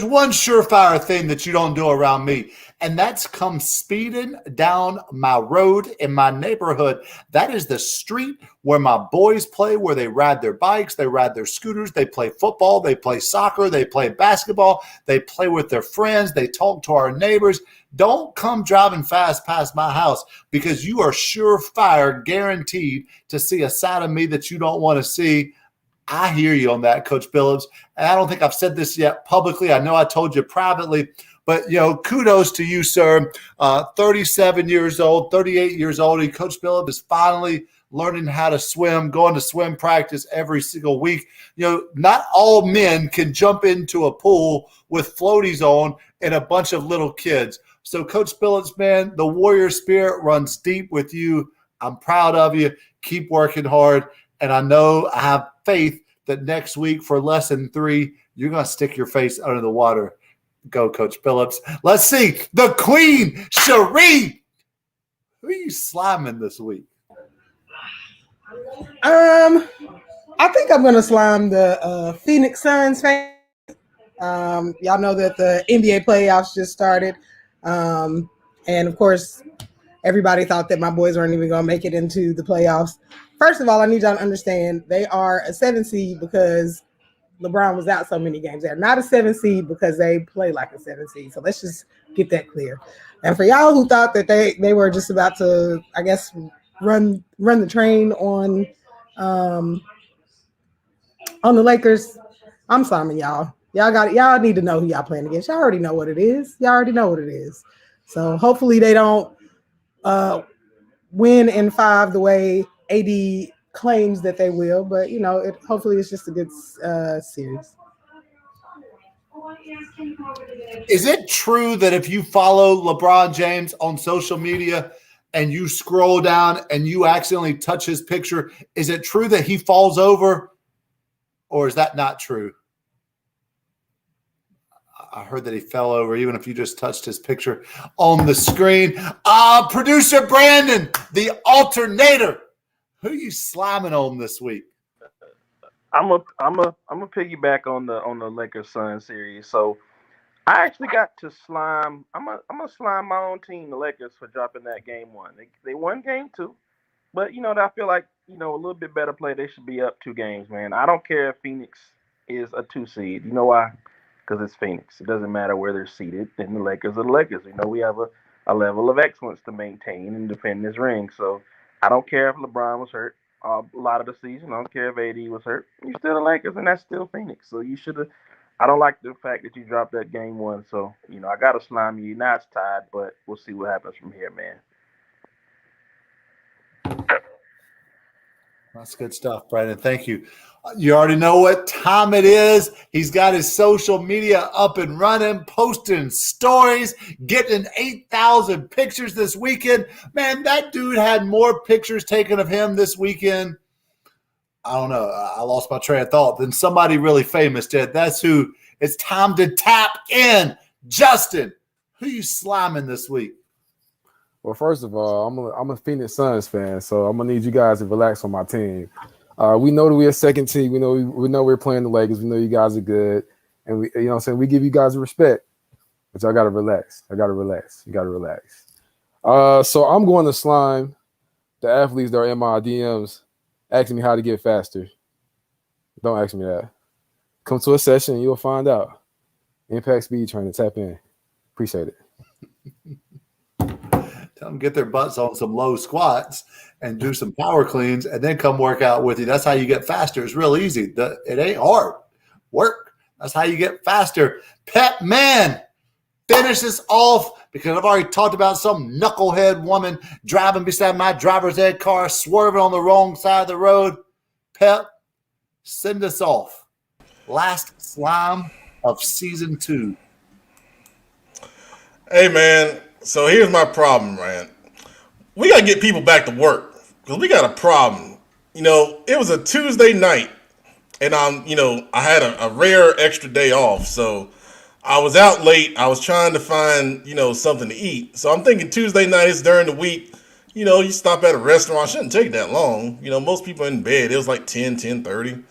one surefire thing that you don't do around me, and that's come speeding down my road in my neighborhood. That is the street where my boys play, where they ride their bikes, they ride their scooters, they play football, they play soccer, they play basketball, they play with their friends, they talk to our neighbors. Don't come driving fast past my house because you are surefire guaranteed to see a side of me that you don't want to see. I hear you on that, Coach Billups. And I don't think I've said this yet publicly. I know I told you privately, but, kudos to you, sir. 37 years old, 38 years old. And Coach Billups is finally learning how to swim, going to swim practice every single week. Not all men can jump into a pool with floaties on and a bunch of little kids. So, Coach Billups, man, the warrior spirit runs deep with you. I'm proud of you. Keep working hard. And I know I have faith that next week for lesson 3, you're going to stick your face under the water. Go, Coach Billups. Let's see. The Queen, Cherie. Who are you sliming this week? I think I'm going to slime the Phoenix Suns fans. Y'all know that the NBA playoffs just started. And, of course, everybody thought that my boys weren't even going to make it into the playoffs. First of all, I need y'all to understand they are a 7 seed because LeBron was out so many games. They're not a 7 seed because they play like a 7 seed. So let's just get that clear. And for y'all who thought that they were just about to, I guess, run the train on the Lakers, I'm sorry, y'all. Y'all need to know who y'all playing against. Y'all already know what it is. So hopefully they don't win in 5 the way AD claims that they will, but hopefully it's just a good series. Is it true that if you follow LeBron James on social media and you scroll down and you accidentally touch his picture, is it true that he falls over, or is that not true? I heard that he fell over even if you just touched his picture on the screen. Producer Brandon, the alternator. Who are you sliming on this week? I'm a piggyback on the Lakers Sun series. So I actually got to slime. I'm a slime my own team, the Lakers, for dropping that game one. They won game two, but I feel like a little bit better play. They should be up 2 games, man. I don't care if Phoenix is a 2 seed. You know why? Because it's Phoenix. It doesn't matter where they're seated. And the Lakers are the Lakers. We have a level of excellence to maintain and defend this ring. So I don't care if LeBron was hurt a lot of the season. I don't care if AD was hurt. You're still the Lakers, and that's still Phoenix. So you should have. I don't like the fact that you dropped that game one. So I got to slime you. Now it's tied, but we'll see what happens from here, man. That's good stuff, Brandon. Thank you. You already know what time it is. He's got his social media up and running, posting stories, getting 8,000 pictures this weekend. Man, that dude had more pictures taken of him this weekend. I don't know. I lost my train of thought. Than somebody really famous did. That's who it's time to tap in. Justin, who you sliming this week? Well, first of all, I'm a Phoenix Suns fan, so I'm gonna need you guys to relax on my team. We know that we're a second team. We know we're playing the Lakers. We know you guys are good, and we, what I'm saying, we give you guys respect, but y'all gotta relax. You gotta relax. So I'm going to slime the athletes that are in my DMs, asking me how to get faster. Don't ask me that. Come to a session, and you'll find out. Impact Speed Training. Tap in. Appreciate it. Tell them get their butts on some low squats and do some power cleans and then come work out with you. That's how you get faster. It's real easy. It ain't hard. Work. That's how you get faster. Pep Man, finish this off because I've already talked about some knucklehead woman driving beside my driver's ed car, swerving on the wrong side of the road. Pep, send us off. Last slime of season 2. Hey, man. So here's my problem, man. We got to get people back to work because we got a problem. It was a Tuesday night, and I had a rare extra day off. So I was out late. I was trying to find, something to eat. So I'm thinking Tuesday night is during the week. You stop at a restaurant. It shouldn't take that long. Most people in bed. It was like 10:30.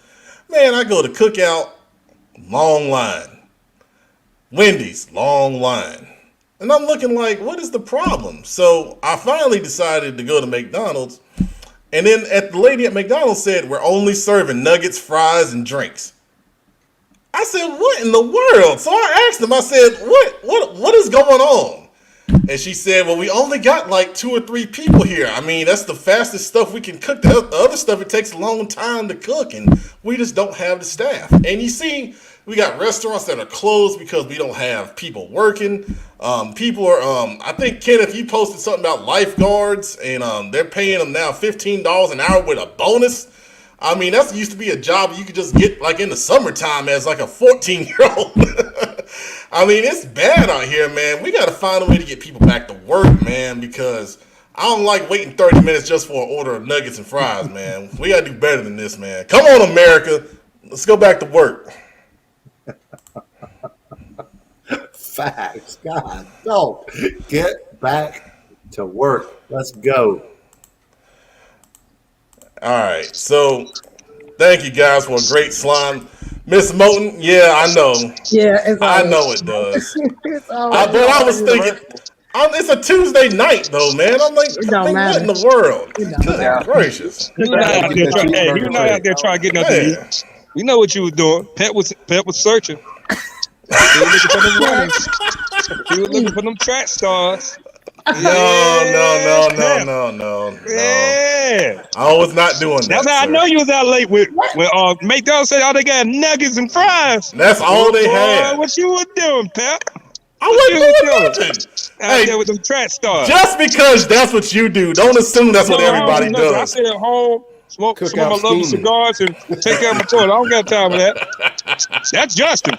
Man, I go to Cookout, long line. Wendy's, long line. And I'm looking like, what is the problem? So I finally decided to go to McDonald's. And then the lady at McDonald's said, we're only serving nuggets, fries, and drinks. I said, what in the world? So I asked them, I said, what is going on? And she said, well, we only got like 2 or 3 people here. I mean, that's the fastest stuff we can cook. The other stuff, it takes a long time to cook, and we just don't have the staff. And you see, we got restaurants that are closed because we don't have people working. People are, I think, Kenneth, you posted something about lifeguards, and they're paying them now $15 an hour with a bonus. I mean, that used to be a job you could just get like in the summertime as like a 14-year-old. I mean, it's bad out here, man. We got to find a way to get people back to work, man, because I don't like waiting 30 minutes just for an order of nuggets and fries, man. We got to do better than this, man. Come on, America. Let's go back to work. Facts. God, don't get back to work. Let's go. All right. So, thank you guys for a great slime. Miss Moten, yeah, I know. Yeah, I know it does. But I was thinking, it's a Tuesday night, though, man. I'm like, what in the world? Good gracious. He was not out there trying to get nothing to eat. We know what you were doing. Pep was searching. He was looking for them runners. He was looking for them track stars. No. Yeah. I was not doing that. That's how I know you was out late when McDonald's said, they got nuggets and fries. That's all they had. What you were doing, Pep? I wasn't doing nothing. Out there with them track stars. Just because that's what you do, don't assume that's what everybody does. I sit at home, smoke some of my lovely cigars, and take care of my toilet. I don't got time for that. That's Justin.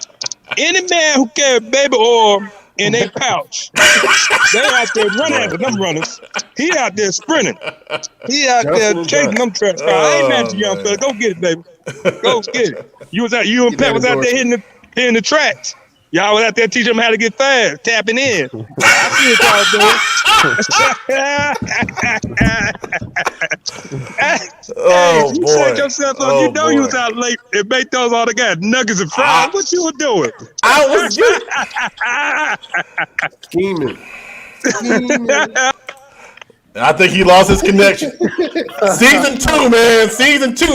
Any man who carry baby oil in a pouch, they out there running after them runners. He out there sprinting. He out there chasing them track stars. I ain't mad at you, young fella. Go get it, baby. Go get it. You and Pat was out there hitting the tracks. Y'all was out there teaching them how to get fast, tapping in. I see what y'all doing. You set yourself up. You know you was out late and made those all the guys nuggets and fries. What you were doing? I was scheming. I think he lost his connection. Season 2, man. Season 2.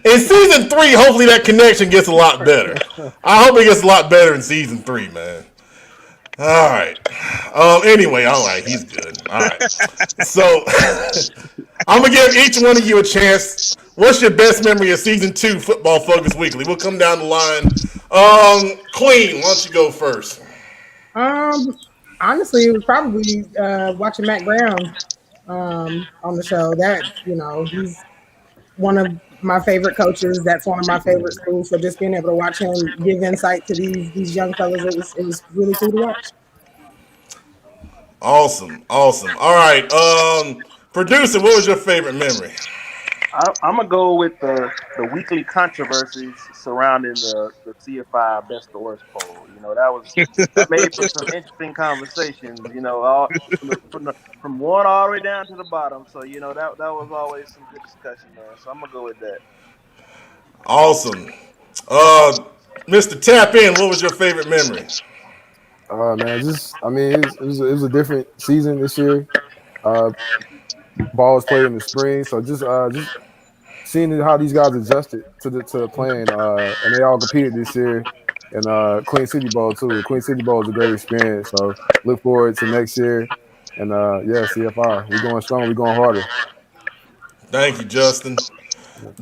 In season 3, hopefully that connection gets a lot better. I hope it gets a lot better in season 3, man. All right. Anyway, all right. He's good. All right. So I'm gonna give each one of you a chance. What's your best memory of season 2 Football Focus Weekly? We'll come down the line. Queen, why don't you go first? Honestly, it was probably watching Matt Brown on the show. That, he's one of my favorite coaches. That's one of my favorite schools. So just being able to watch him give insight to these young fellas, it was really cool to watch. Awesome. All right. Producer, what was your favorite memory? I'm gonna go with the weekly controversies surrounding the CFI best or worst poll. That made for some interesting conversations. All from one all the way down to the bottom. So that was always some good discussion there. So I'm gonna go with that. Awesome. Mr. Tap In, what was your favorite memory? Man, it was a different season this year. Ball was played in the spring, so just seeing how these guys adjusted to playing, and they all competed this year. And Queen City Bowl too. Queen City Bowl is a great experience. So look forward to next year. And CFI, we're going strong. We're going harder. Thank you, Justin.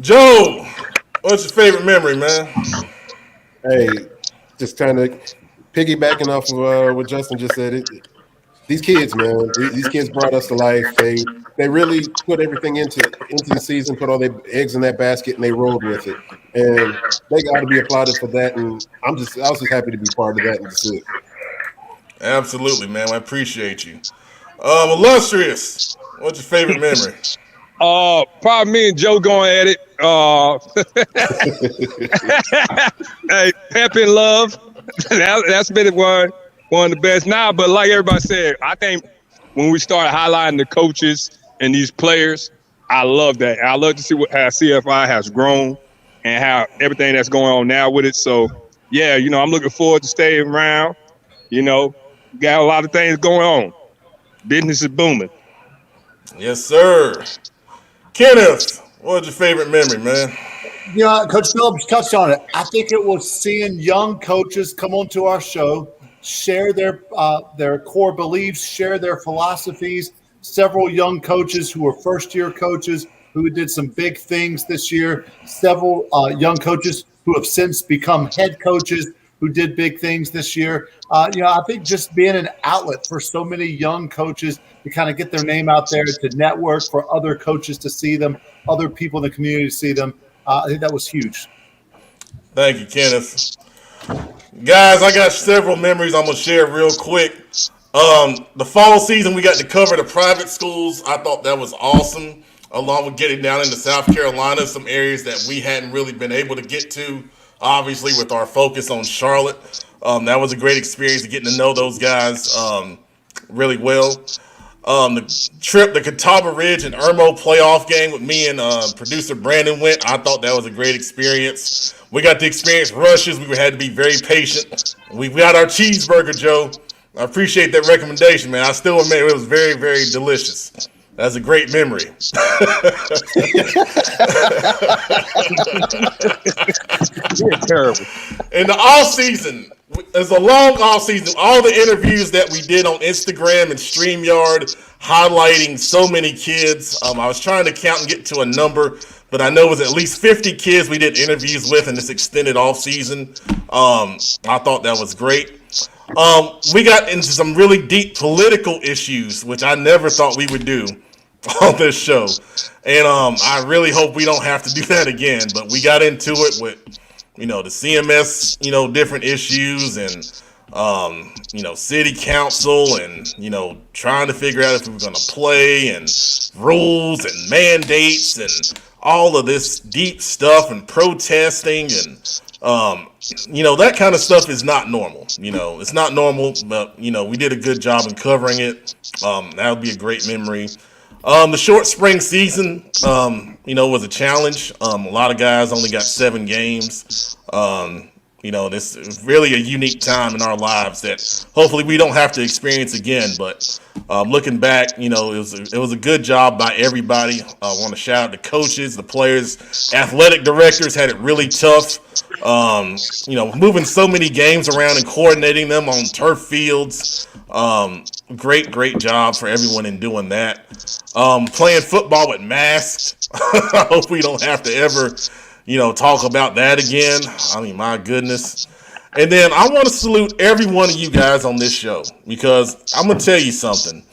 Joe, what's your favorite memory, man? Hey, just kind of piggybacking off of what Justin just said. These kids, man, these kids brought us to life. They really put everything into the season, put all their eggs in that basket, and they rolled with it. And they got to be applauded for that. And I was just happy to be part of that and to see it. Absolutely, man. I appreciate you. Illustrious, what's your favorite memory? Probably me and Joe going at it. Hey, Pep in Love. That's been one of the best now. But like everybody said, I think when we started highlighting the coaches and these players, I love that. I love to see how CFI has grown and how everything that's going on now with it. So, yeah, I'm looking forward to staying around. Got a lot of things going on. Business is booming. Yes, sir. Kenneth, what was your favorite memory, man? Coach Phillips touched on it. I think it was seeing young coaches come onto our show, share their core beliefs, share their philosophies. Several young coaches who were first-year coaches who did some big things this year. Several young coaches who have since become head coaches who did big things this year. I think just being an outlet for so many young coaches to kind of get their name out there, to network, for other coaches to see them, other people in the community to see them. I think that was huge. Thank you, Kenneth. Guys, I got several memories I'm going to share real quick. The fall season, we got to cover the private schools. I thought that was awesome, along with getting down into South Carolina, some areas that we hadn't really been able to get to, obviously, with our focus on Charlotte. That was a great experience, getting to know those guys really well. The Catawba Ridge and Irmo playoff game with me and producer Brandon went. I thought that was a great experience. We got to experience rushes. We had to be very patient. We got our cheeseburger, Joe. I appreciate that recommendation, man. I still admit it was very, very delicious. That's a great memory. You're terrible. In the off season, it's a long off season. All the interviews that we did on Instagram and StreamYard, highlighting so many kids. I was trying to count and get to a number, but I know it was at least 50 kids we did interviews with in this extended off season. I thought that was great. We got into some really deep political issues, which I never thought we would do on this show. And I really hope we don't have to do that again. But we got into it with, the CMS, different issues and, city council and, trying to figure out if we were going to play and rules and mandates and all of this deep stuff and protesting and That kind of stuff is not normal. It's not normal, but we did a good job in covering it. That would be a great memory. The short spring season, was a challenge. A lot of guys only got 7 games. This is really a unique time in our lives that hopefully we don't have to experience again. But looking back, it was a good job by everybody. I want to shout out the coaches, the players, athletic directors had it really tough. Moving so many games around and coordinating them on turf fields. Great job for everyone in doing that. Playing football with masks. I hope we don't have to ever, talk about that again. I mean, my goodness. And then I want to salute every one of you guys on this show because I'm going to tell you something.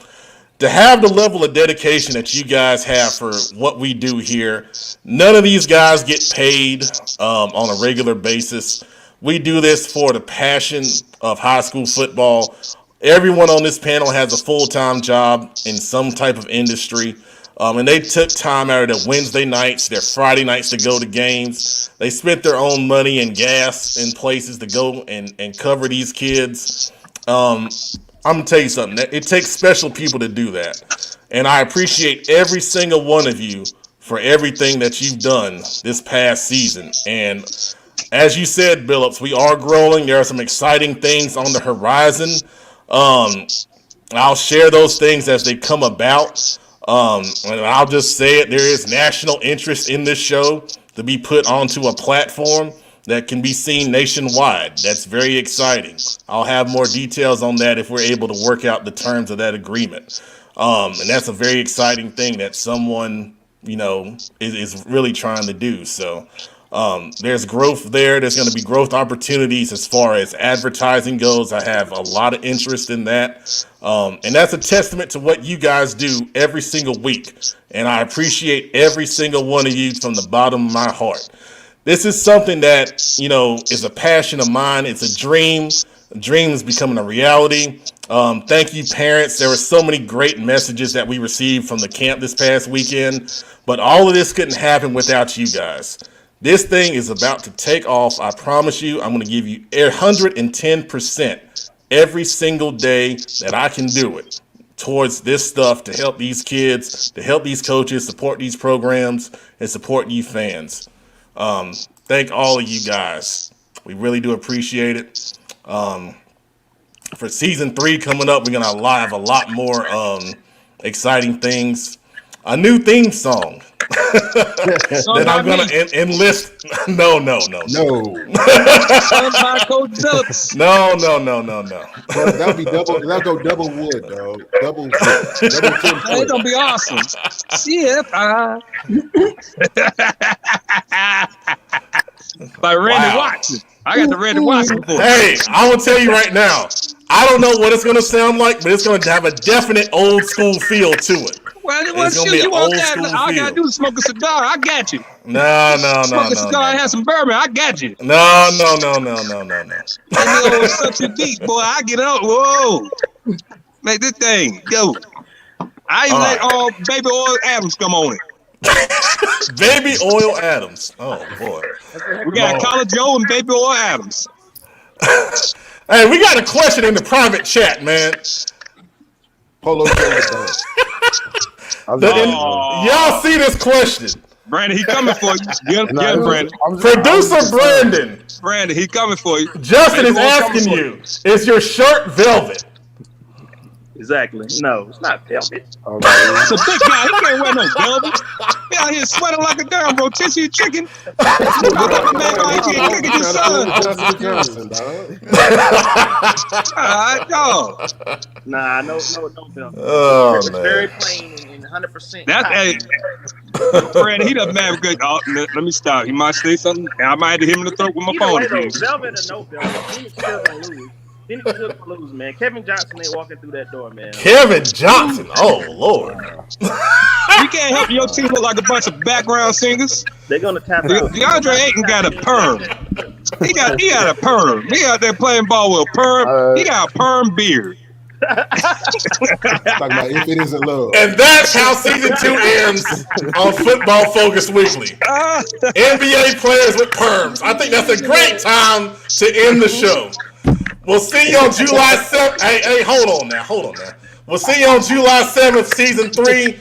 To have the level of dedication that you guys have for what we do here, none of these guys get paid on a regular basis. We do this for the passion of high school football. Everyone on this panel has a full-time job in some type of industry. And they took time out of their Wednesday nights, their Friday nights to go to games. They spent their own money and gas in places to go and cover these kids. I'm going to tell you something. It takes special people to do that. And I appreciate every single one of you for everything that you've done this past season. And as you said, Billups, we are growing. There are some exciting things on the horizon. I'll share those things as they come about. And I'll just say it, there is national interest in this show to be put onto a platform that can be seen nationwide. That's very exciting. I'll have more details on that if we're able to work out the terms of that agreement. And that's a very exciting thing that someone, is really trying to do. So there's growth there. There's going to be growth opportunities as far as advertising goes. I have a lot of interest in that. And that's a testament to what you guys do every single week. And I appreciate every single one of you from the bottom of my heart. This is something that, is a passion of mine. It's a dream. A dream is becoming a reality. Thank you, parents. There were so many great messages that we received from the camp this past weekend. But all of this couldn't happen without you guys. This thing is about to take off. I promise you, I'm going to give you 110% every single day that I can do it towards this stuff to help these kids, to help these coaches, support these programs, and support you fans. Thank all of you guys. We really do appreciate it. For season 3 coming up, we're going to have a lot more exciting things. A new theme song that I'm going to enlist. No. No. That'll be double. That'll go double wood, though. Double wood. It's gonna be awesome. By Randy Watson. I got the Randy Watson book. Hey, I will tell you right now. I don't know what it's going to sound like, but it's going to have a definite old school feel to it. Well, it's going to be an old school feel. All I got to do is smoke a cigar. I got you. No. Smoke a cigar and have some bourbon. I got you. No. Give me such a beat, boy. I get up. Whoa. Make this thing go. I even let Baby Oil Adams come on it. Baby Oil Adams. Oh, boy. We got College Joe and Baby Oil Adams. Hey, we got a question in the private chat, man. Polo. Y'all see this question? Brandon, he coming for you. Get him, Brandon. Producer Brandon. Brandon, he coming for you. Justin is asking you, is your shirt velvet? Exactly. No, it's not velvet. It's a big guy. He can't wear no velvet. He out here sweating like a damn rotisserie chicken. Nah, no velvet. Oh, it's man. very plain and 100%. That's Brandon, he doesn't have good. Let me stop. He might say something. I might hit him in the throat with my phone again. Velvet or no velvet, Phoenix still gonna lose. Phoenix still gonna lose, man. Kevin Johnson ain't walking through that door, man. Kevin Johnson. Oh, Lord. You can't help your team look like a bunch of background singers. They're gonna tap out. DeAndre Ayton got a perm. He got a perm. He out there playing ball with a perm. He got a perm beard. Talking about if it isn't love. And that's how season 2 ends on Football Focus Weekly. NBA players with perms. I think that's a great time to end the show. We'll see you on July 7th. Hey, hold on now. We'll see you on July 7th, season 3.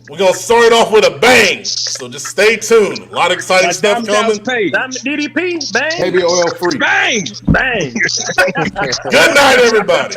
We're going to start it off with a bang. So just stay tuned. A lot of exciting stuff coming. DDP, bang. Baby oil free. Bang! Bang. Good night, everybody.